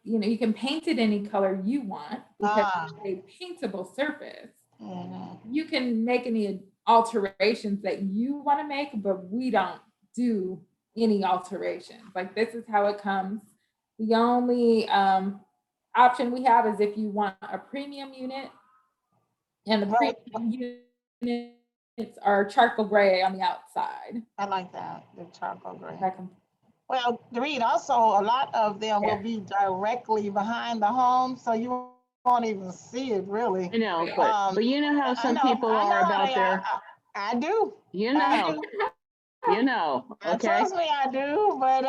you can paint it any color you want because it's a paintable surface. You can make any alterations that you want to make, but we don't do any alterations. Like, this is how it comes. The only option we have is if you want a premium unit, and the premium units are charcoal gray on the outside. I like that, the charcoal gray. Well, Dorit, also a lot of them will be directly behind the home, so you won't even see it really. I know, but you know how some people are about their. I do. You know. You know. Okay. Trust me, I do. But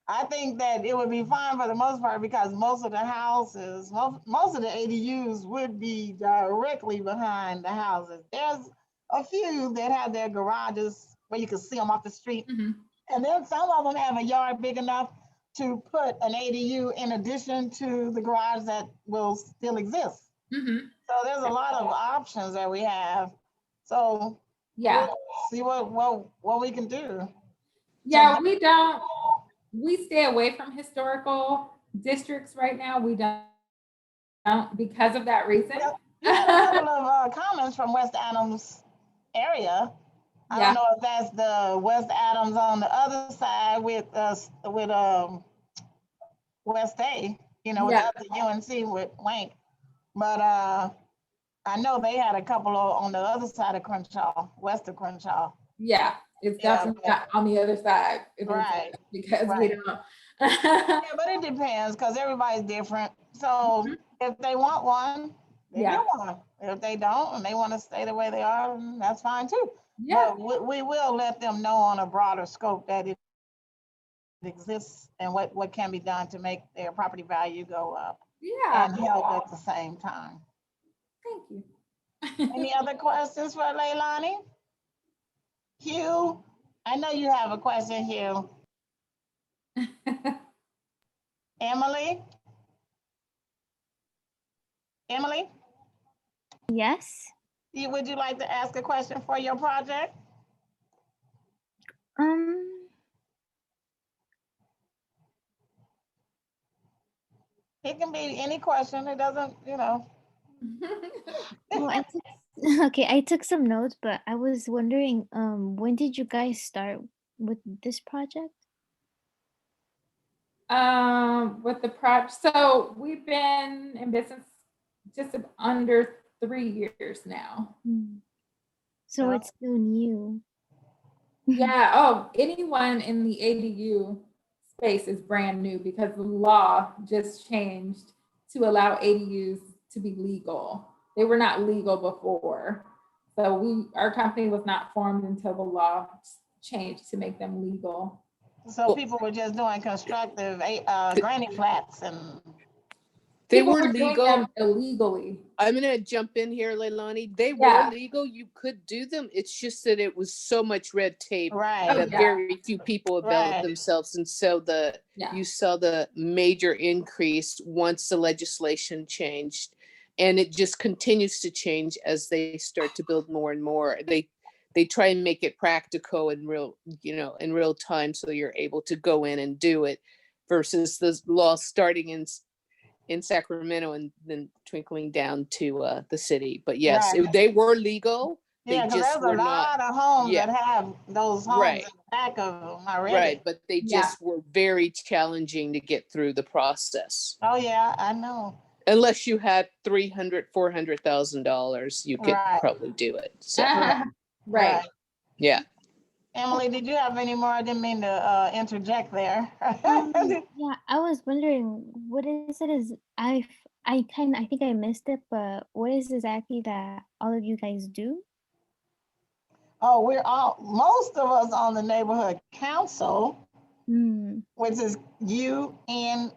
I think that it would be fine for the most part because most of the houses, most of the ADUs would be directly behind the houses. There's a few that have their garages where you can see them off the street. And then some of them have a yard big enough to put an ADU in addition to the garage that will still exist. So there's a lot of options that we have. So we'll see what we can do. Yeah, we stay away from historical districts right now. We don't because of that reason. You had a couple of comments from West Adams area. I don't know if that's the West Adams on the other side with West A, with the UNC with Wank. But I know they had a couple on the other side of Crenshaw, west of Crenshaw. Yeah, it's definitely not on the other side. Right. Because we don't. Yeah, but it depends because everybody's different. So if they want one, they get one. If they don't and they want to stay the way they are, that's fine too. Yeah. But we will let them know on a broader scope that it exists and what can be done to make their property value go up. Yeah. And help at the same time. Thank you. Any other questions for Leilani? Hugh, I know you have a question, Hugh. Emily? Yes. Would you like to ask a question for your project? It can be any question. It doesn't, Well, I took some notes, but I was wondering, when did you guys start with this project? With the project, so we've been in business just under 3 years now. So it's still new. Yeah. Anyone in the ADU space is brand new because the law just changed to allow ADUs to be legal. They were not legal before. So our company was not formed until the law changed to make them legal. So people were just doing constructive granny flats and. They People were doing legal. them illegally. I'm gonna jump in here, Leilani. They Yeah. were legal. You could do them. It's just that it was so much red tape Right. that yeah. very few people availed Right. themselves. And so Yeah. you saw the major increase once the legislation changed. And it just continues to change as they start to build more and more. They try and make it practical in real time, so you're able to go in and do it, versus the law starting in Sacramento and then twinkling down to the city. But yes, Right. they were legal. They Yeah, because just there's a were not lot of homes yeah. that have those homes Right. in the back of them already. right, but they Yeah. just were very challenging to get through the process. Oh, yeah, I know. Unless you had $300,000-$400,000, you could Right. probably do it. So Right. yeah. Emily, did you have any more? I didn't mean to interject there. Yeah, I was wondering what is it? I think I missed it, but what is exactly that all of you guys do? Oh, most of us on the neighborhood council, which is UNNC,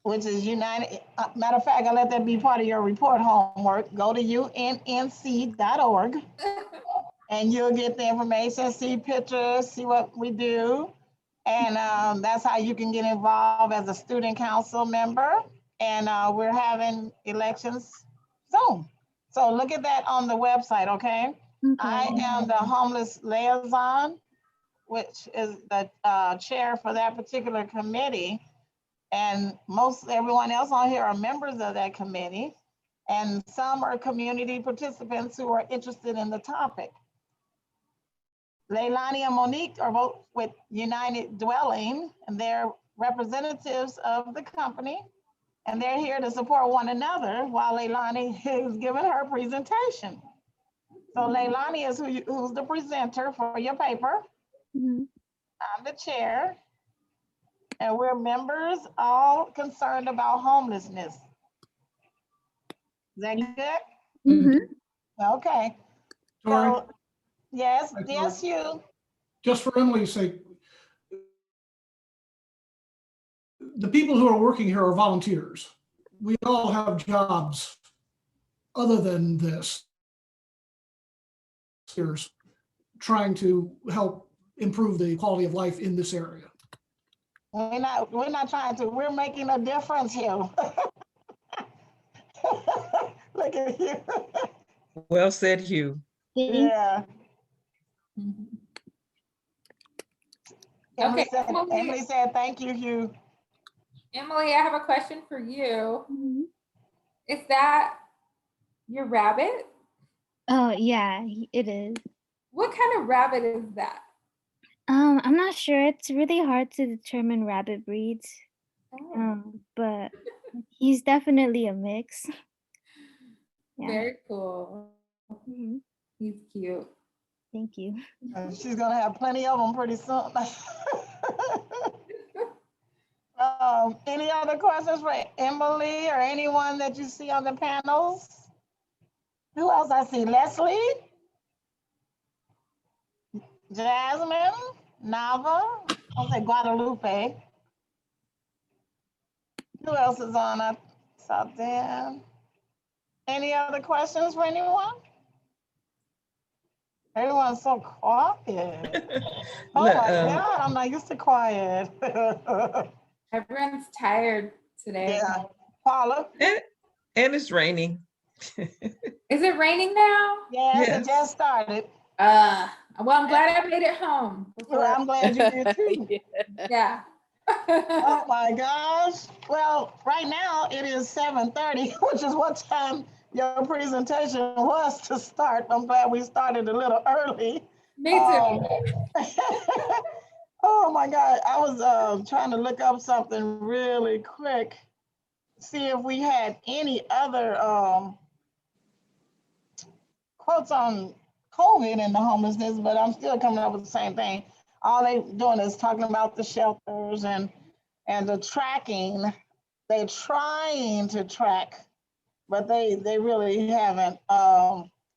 which is United. Matter of fact, I'll let that be part of your report homework. Go to unnc.org and you'll get the information, see pictures, see what we do. And that's how you can get involved as a student council member. And we're having elections soon. So look at that on the website, okay? I am the homeless liaison, which is the chair for that particular committee. And everyone else on here are members of that committee. And some are community participants who are interested in the topic. Leilani and Monique are both with United Dwelling, and they're representatives of the company. And they're here to support one another while Leilani is giving her presentation. So Leilani is who's the presenter for your paper. I'm the chair. And we're members all concerned about homelessness. Is that good? Okay. Sorry, So, yes, you. just for Emily's sake, the people who are working here are volunteers. We all have jobs other than this. Here's trying to help improve the quality of life in this area. We're not trying to, we're making a difference here. Look at you. Well said, Hugh. Yeah. Okay, Emily said, thank you, Hugh. Emily, I have a question for you. Is that your rabbit? Oh yeah, it is. What kind of rabbit is that? I'm not sure. It's really hard to determine rabbit breeds. But he's definitely a mix. Yeah. Very cool. He's cute. Thank you. She's gonna have plenty of them pretty soon. Any other questions for Emily or anyone that you see on the panels? Who else I see? Leslie? Jasmine? Nava? I'll say Guadalupe. Who else is on? I saw Dan. Any other questions for anyone? Everyone's so quiet. Oh my God, I'm not used to quiet. Everyone's tired today. Yeah. Paula? And it's raining. Is it raining now? Yes, it just started. Well, I'm glad I made it home. Well, I'm glad you did too. Yeah. Oh my gosh. Well, right now it is 7:30, which is what time your presentation was to start. I'm glad we started a little early. Me too. Oh my God, I was trying to look up something really quick, see if we had any other quotes on COVID and the homelessness, but I'm still coming up with the same thing. All they doing is talking about the shelters and the tracking. They're trying to track, but they really haven't.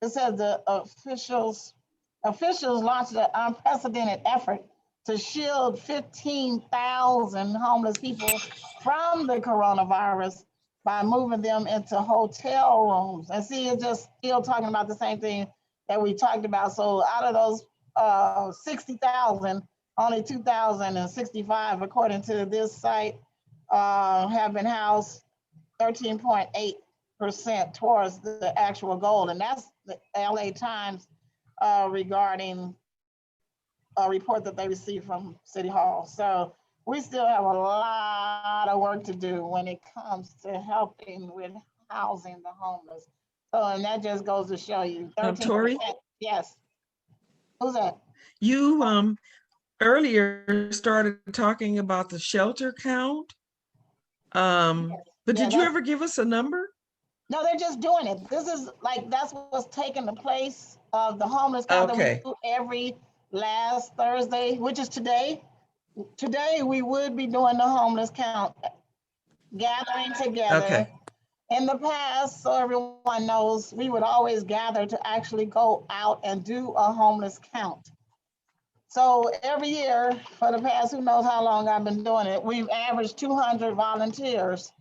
It says the officials launched an unprecedented effort to shield 15,000 homeless people from the coronavirus by moving them into hotel rooms. And see, it's just still talking about the same thing that we talked about. So out of those 60,000, only 2,065, according to this site, have been housed, 13.8% towards the actual goal. And that's the LA Times regarding a report that they received from City Hall. So we still have a lot of work to do when it comes to helping with housing the homeless. So, and that just goes to show you. Tori? Yes. Who's that? You earlier started talking about the shelter count. But did you ever give us a number? No, they're just doing it. This is like, that's what's taking the place of the homeless count that we do every last Thursday, which is today. Today, we would be doing the homeless count, gathering together. Okay. In the past, so everyone knows, we would always gather to actually go out and do a homeless count. So every year for the past, who knows how long I've been doing it, we've averaged 200 volunteers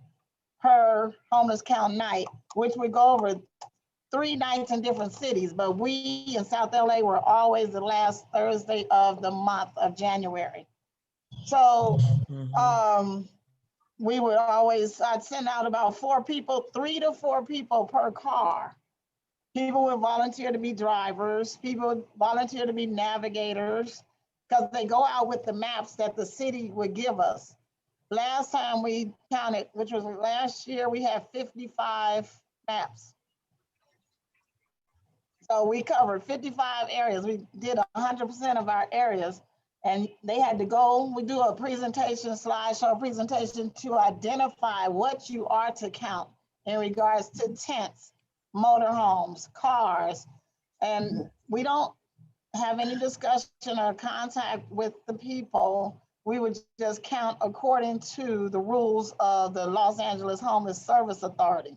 per homeless count night, which we go over 3 nights in different cities. But we in South LA were always the last Thursday of the month of January. So we would always, I'd send out about 4 people, 3 to 4 people per car. People would volunteer to be drivers. People would volunteer to be navigators, because they go out with the maps that the city would give us. Last time we counted, which was last year, we had 55 maps. So we covered 55 areas. We did 100% of our areas. And they had to go, we do a presentation, slideshow presentation to identify what you are to count in regards to tents, motorhomes, cars. And we don't have any discussion or contact with the people. We would just count according to the rules of the Los Angeles Homeless Service Authority.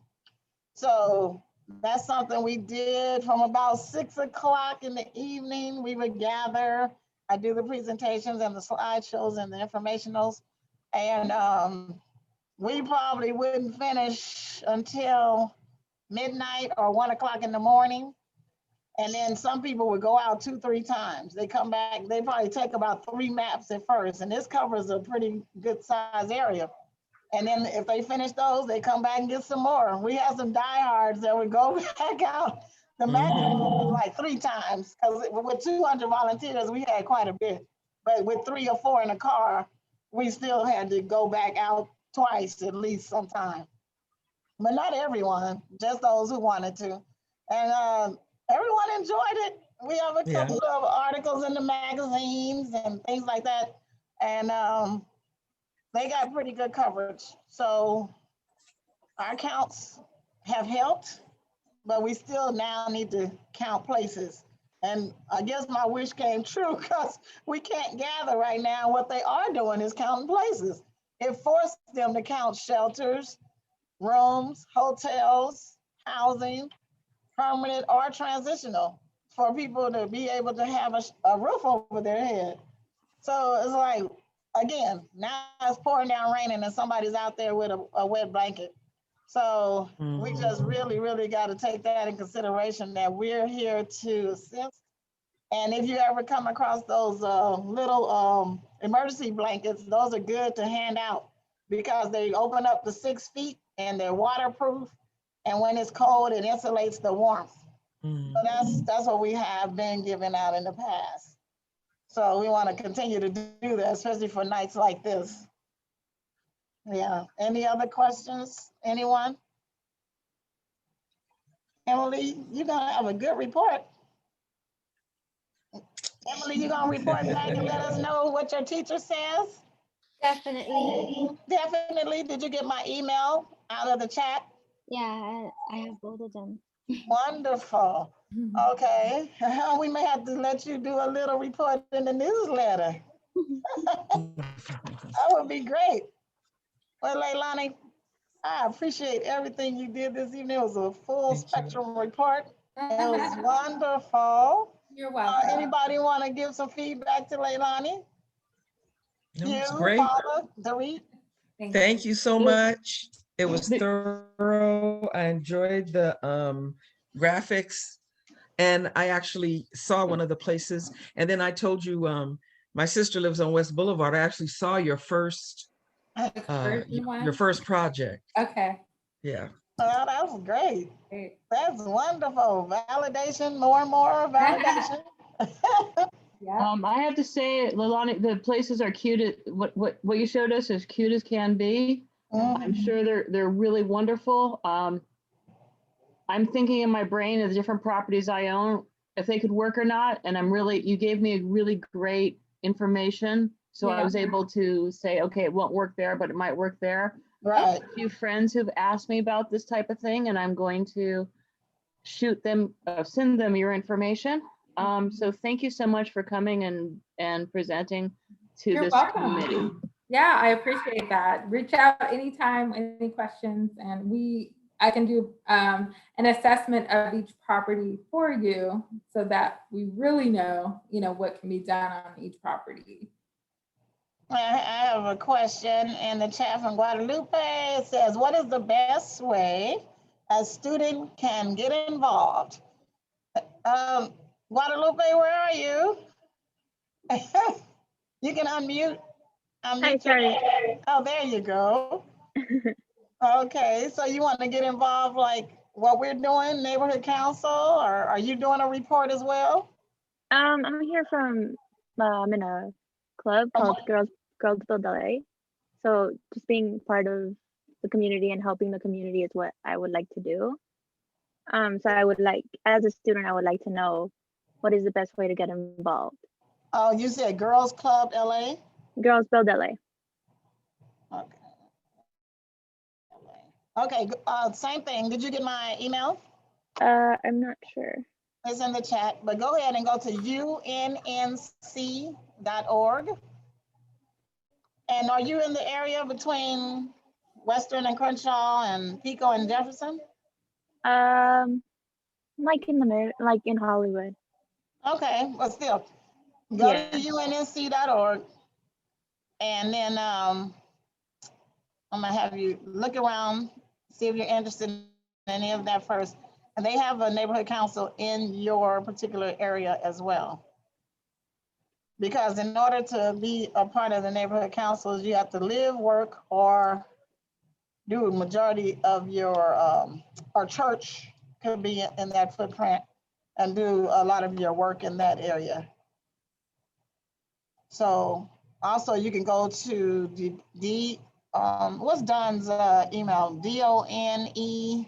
So that's something we did from about 6 o'clock in the evening. We would gather. I do the presentations and the slideshows and the informationals. And we probably wouldn't finish until midnight or 1 o'clock in the morning. And then some people would go out 2-3 times. They come back, they probably take about 3 maps at first. And this covers a pretty good size area. And then if they finish those, they come back and get some more. We had some diehards that would go back out. The maximum was like 3 times, because with 200 volunteers, we had quite a bit. But with 3 or 4 in a car, we still had to go back out twice at least sometime. But not everyone, just those who wanted to. And everyone enjoyed it. We have a couple of articles in the magazines and things like that. And they got pretty good coverage. So our counts have helped, but we still now need to count places. And I guess my wish came true, because we can't gather right now. What they are doing is counting places. It forced them to count shelters, rooms, hotels, housing, permanent or transitional, for people to be able to have a roof over their head. So it's like, again, now it's pouring down raining and somebody's out there with a wet blanket. So we just really, really got to take that in consideration, that we're here to assist. And if you ever come across those little emergency blankets, those are good to hand out, because they open up to 6 feet and they're waterproof. And when it's cold, it insulates the warmth. So that's what we have been giving out in the past. So we want to continue to do that, especially for nights like this. Yeah. Any other questions? Anyone? Emily, you're gonna have a good report. Emily, you're gonna report back and let us know what your teacher says? Definitely. Definitely. Did you get my email out of the chat? Yeah, I have both of them. Wonderful. Okay. We may have to let you do a little report in the newsletter. That would be great. Well, Leilani, I appreciate everything you did this evening. It was a full spectrum report. It was wonderful. You're welcome. Anybody want to give some feedback to Leilani? No, it's You, great. Paula, Dorit? Thank you so much. It was thorough. I enjoyed the graphics, and I actually saw one of the places. And then I told you, my sister lives on West Boulevard. I actually saw your first project. Okay. Yeah. Oh, that was great. Great. That's wonderful. Validation, more and more validation. Yeah. I have to say, Leilani, the places are cute. What you showed us is cute as can be. I'm sure they're really wonderful. I'm thinking in my brain of the different properties I own, if they could work or not. And you gave me a really great information. So I was able to say, okay, it won't work there, but it might work there. Right. I have a few friends who've asked me about this type of thing, and I'm going to send them your information. So thank you so much for coming and presenting to You're this welcome. committee. Yeah, I appreciate that. Reach out anytime, any questions, and I can do an assessment of each property for you so that we really know, what can be done on each property. I have a question in the chat from Guadalupe. It says, what is the best way a student can get involved? Guadalupe, where are you? You can unmute. Hi, sorry. Oh, there you go. Okay, so you want to get involved like what we're doing, neighborhood council, or are you doing a report as well? I'm here from I'm in a club called Girls Build LA. So just being part of the community and helping the community is what I would like to do. So I would like, as a student, I would like to know what is the best way to get involved. Oh, you said Girls Club LA? Girls Build LA. Okay. Okay, same thing. Did you get my email? I'm not sure. It's in the chat, but go ahead and go to UNNC.org. And are you in the area between Western and Crenshaw and Pico and Jefferson? Like in the middle, like in Hollywood. Okay, but still, go to UNNC.org. And then I'm gonna have you look around, see if you're interested in any of that first. And they have a neighborhood council in your particular area as well. Because in order to be a part of the neighborhood councils, you have to live, work, or do a majority of your, or church could be in that footprint and do a lot of your work in that area. So also you can go to what's Don's email? DONE,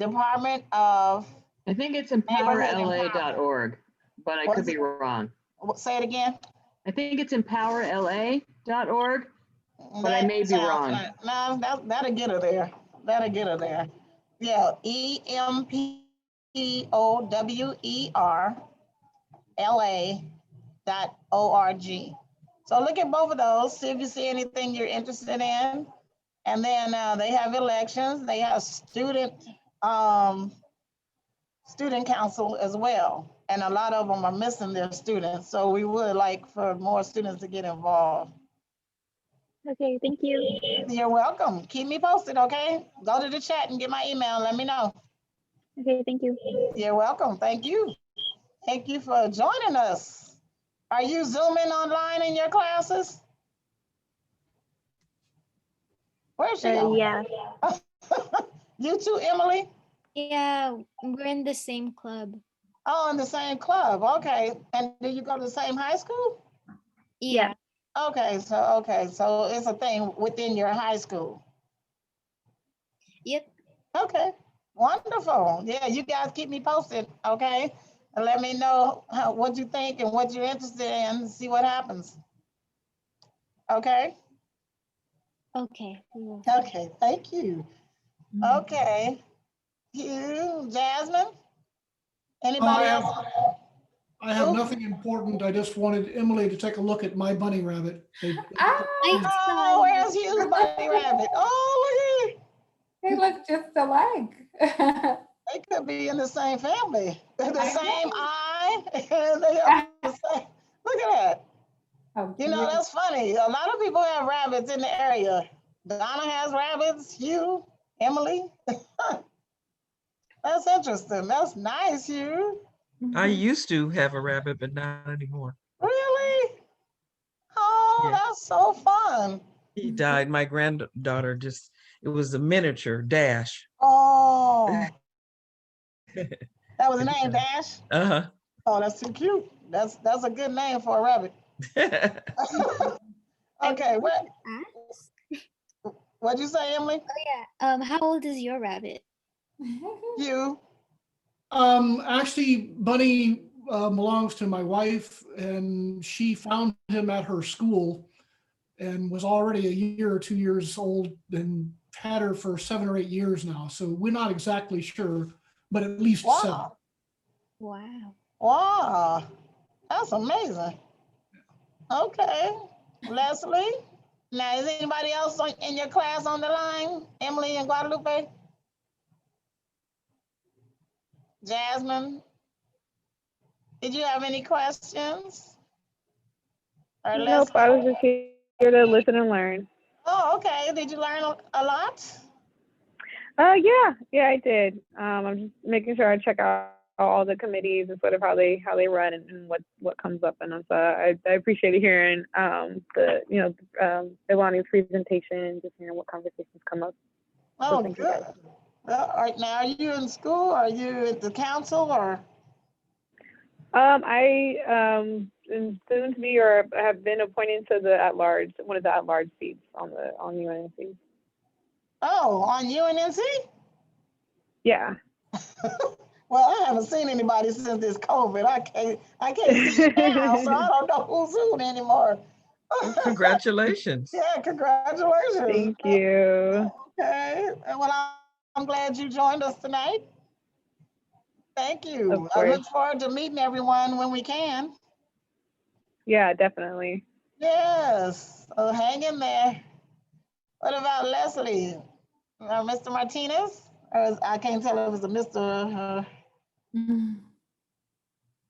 Department of. I think it's empowerla.org, but I could be wrong. Say it again. I think it's empowerla.org, but I may be wrong. No, that'll get her there. That'll get her there. Yeah, EMPOWERLA.org. So look at both of those, see if you see anything you're interested in. And then they have elections. They have student council as well. And a lot of them are missing their students. So we would like for more students to get involved. Okay, thank you. You're welcome. Keep me posted, okay? Go to the chat and get my email. Let me know. Okay, thank you. You're welcome. Thank you. Thank you for joining us. Are you Zooming online in your classes? Where's she going? Yeah. You too, Emily? Yeah, we're in the same club. Oh, in the same club. Okay. And do you go to the same high school? Yeah. Okay, so it's a thing within your high school. Yep. Okay, wonderful. Yeah, you guys keep me posted, okay? And let me know what you think and what you're interested in, see what happens. Okay? Okay. Okay, thank you. Okay. You, Jasmine? Anybody else? I have nothing important. I just wanted Emily to take a look at my bunny rabbit. Oh, where's Hugh's bunny rabbit? Oh, look at it. They look just alike. They could be in the same family. They're the same eye. They have the same. Look at that. Oh, You know, that's funny. A lot of people have rabbits in the area. Donna has rabbits, Hugh, Emily. That's interesting. That's nice, Hugh. I used to have a rabbit, but not anymore. Really? Oh, Yeah. that's so fun. He died. My granddaughter just, it was a miniature Dash. Oh, that was the name, Dash? Uh-huh. Oh, that's too cute. That's a good name for a rabbit. Okay, what'd you say, Emily? How old is your rabbit? You. Actually, Bunny belongs to my wife, and she found him at her school and was already a year or 2 years old and had her for 7 or 8 years now. So we're not exactly sure, but at least 7. Wow. Wow. Wow. That's amazing. Okay. Leslie? Now, is anybody else in your class on the line? Emily and Guadalupe? Jasmine? Did you have any questions? Or Nope, I was just here to listen and learn. Oh, okay. Did you learn a lot? Yeah, I did. I'm just making sure I check out all the committees and sort of how they run and what comes up in them. So I appreciate hearing Ilani's presentation, just hearing what conversations come up. Oh, thank you, good. guys. Well, right now, are you in school? Are you at the council or? I am soon to be or have been appointed to the at-large, one of the at-large seats on UNNC. Oh, on UNNC? Yeah. Well, I haven't seen anybody since this COVID. I can't see it now, so I don't know who's who anymore. Congratulations. Yeah, congratulations. Thank you. Okay. Well, I'm glad you joined us tonight. Thank you. Of I look course. forward to meeting everyone when we can. Yeah, definitely. Yes. So hang in there. What about Leslie? Mr. Martinez? I can't tell if it's a Mr.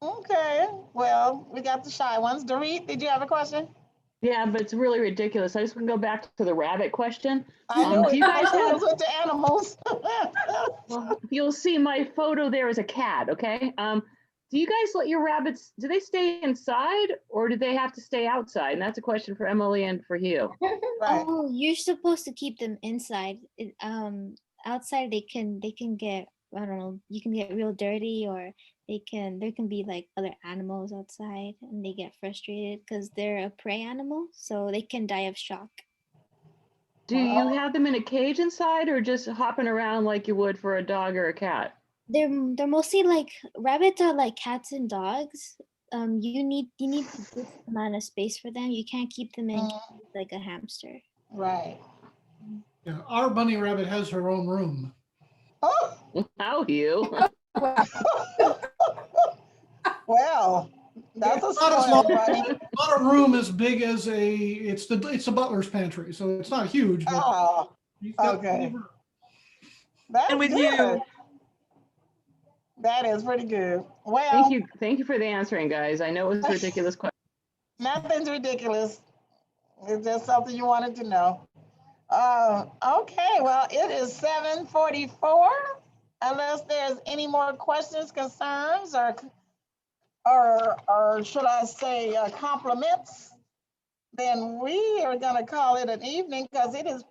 Okay. Well, we got the shy ones. Dorit, did you have a question? Yeah, but it's really ridiculous. I just want to go back to the rabbit question. I knew Do you guys have, with the animals? well, you'll see my photo there is a cat, okay? Do you guys let your rabbits, do they stay inside or do they have to stay outside? And that's a question for Emily and for you. Right. Oh, you're supposed to keep them inside. Outside they can get, I don't know, you can get real dirty, or there can be like other animals outside and they get frustrated because they're a prey animal, so they can die of shock. Do you have them in a cage inside or just hopping around like you would for a dog or a cat? They're mostly like, rabbits are like cats and dogs. You need a good amount of space for them. You can't keep them in like a hamster. Right. Yeah, our bunny rabbit has her own room. Oh, How you? well, that's a It's not a spoiled small, bunny. not a room as big as it's the butler's pantry, so it's not huge, but Oh, you've got okay. plenty of room. That's And with good. you. That is pretty good. Well, Thank you for the answering, guys. I know it was a ridiculous question. nothing's ridiculous. It's just something you wanted to know. Okay, well, it is 7:44. Unless there's any more questions, concerns, or should I say compliments, then we are going to call it an evening because it is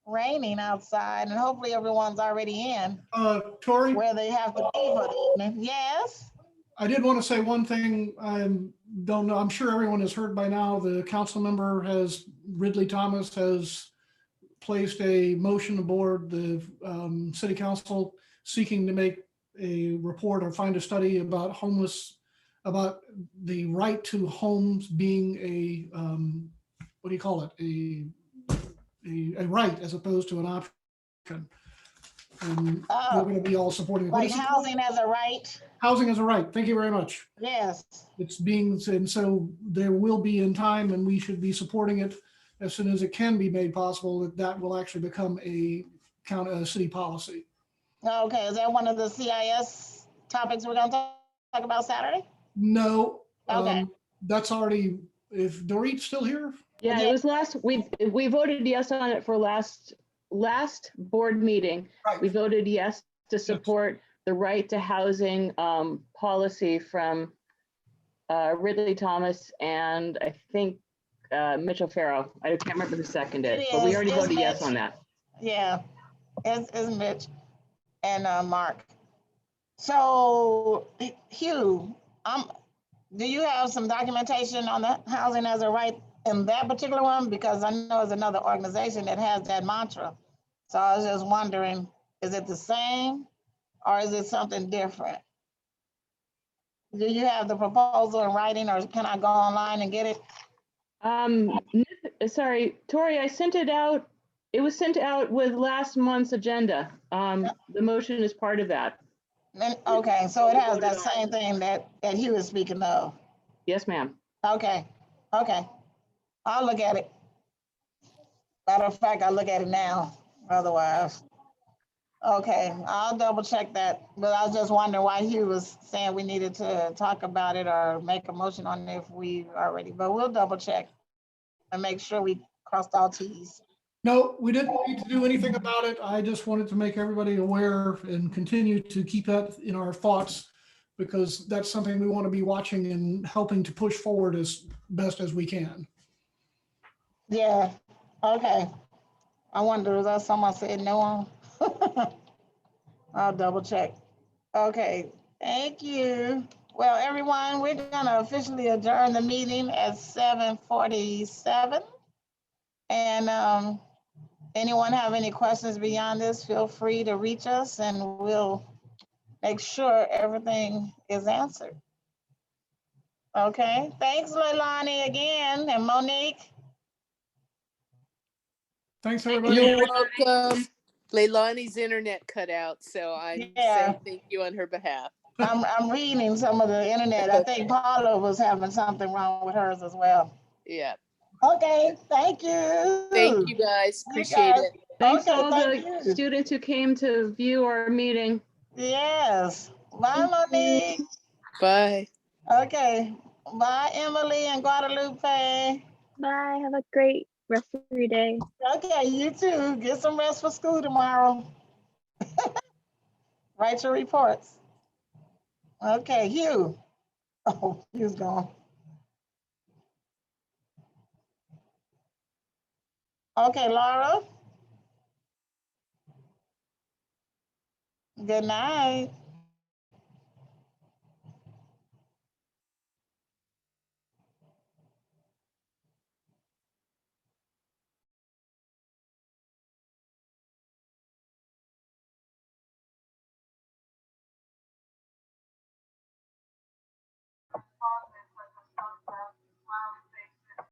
raining outside, and hopefully everyone's already in Tori, where they have to be for the evening. Yes. I did want to say one thing. I don't know. I'm sure everyone has heard by now. The council member Ridley Thomas has placed a motion aboard the city council seeking to make a report or find a study about about the right to homes being a what do you call it? A right as opposed to an option. And we're going to be all supporting it. Like housing as a right. Housing as a right. Thank you very much. Yes. It's being, and so there will be in time, and we should be supporting it as soon as it can be made possible, that will actually become a city policy. Okay, is that one of the CIS topics we're going to talk about Saturday? No. Okay. that's already, if Dorit's still here? Yeah, it was we voted yes on it for last board meeting. We Right. voted yes to support the right to housing policy from Ridley Thomas and I think Mitchell Farrow. I can't remember who seconded it, but we already voted yes on that. Yeah, it's Mitch and Mark. So Hugh, do you have some documentation on the housing as a right in that particular one? Because I know there's another organization that has that mantra. So I was just wondering, is it the same or is it something different? Do you have the proposal in writing or can I go online and get it? Sorry, Tori, I sent it out. It was sent out with last month's agenda. The motion is part of that. Okay, so it has that same thing that Hugh is speaking of. Yes, ma'am. Okay, I'll look at it. Matter of fact, I'll look at it now, otherwise. Okay, I'll double check that, but I was just wondering why Hugh was saying we needed to talk about it or make a motion on it if we already, but we'll double check and make sure we crossed all Ts. No, we didn't need to do anything about it. I just wanted to make everybody aware and continue to keep that in our thoughts because that's something we want to be watching and helping to push forward as best as we can. Yeah, okay. I wonder, is that someone said no on? I'll double check. Okay, thank you. Well, everyone, we're gonna officially adjourn the meeting at 7:47. And anyone have any questions beyond this, feel free to reach us and we'll make sure everything is answered. Okay, thanks Leilani again and Monique. Thanks, everybody. You're welcome. Leilani's internet cut out, so I'm Yeah. saying thank you on her behalf. I'm reading some of the internet. I think Paula was having something wrong with hers as well. Yeah. Okay, thank you. Thank you guys. You Appreciate guys. it. Thanks to Okay, all thank the you. students who came to view our meeting. Yes. Bye, Monique. Bye. Okay. Bye, Emily and Guadalupe. Bye. Have a great rest of your day. Okay, you too. Get some rest for school tomorrow. Write your reports. Okay, Hugh. Oh, Hugh's gone. Okay, Laura. Good night.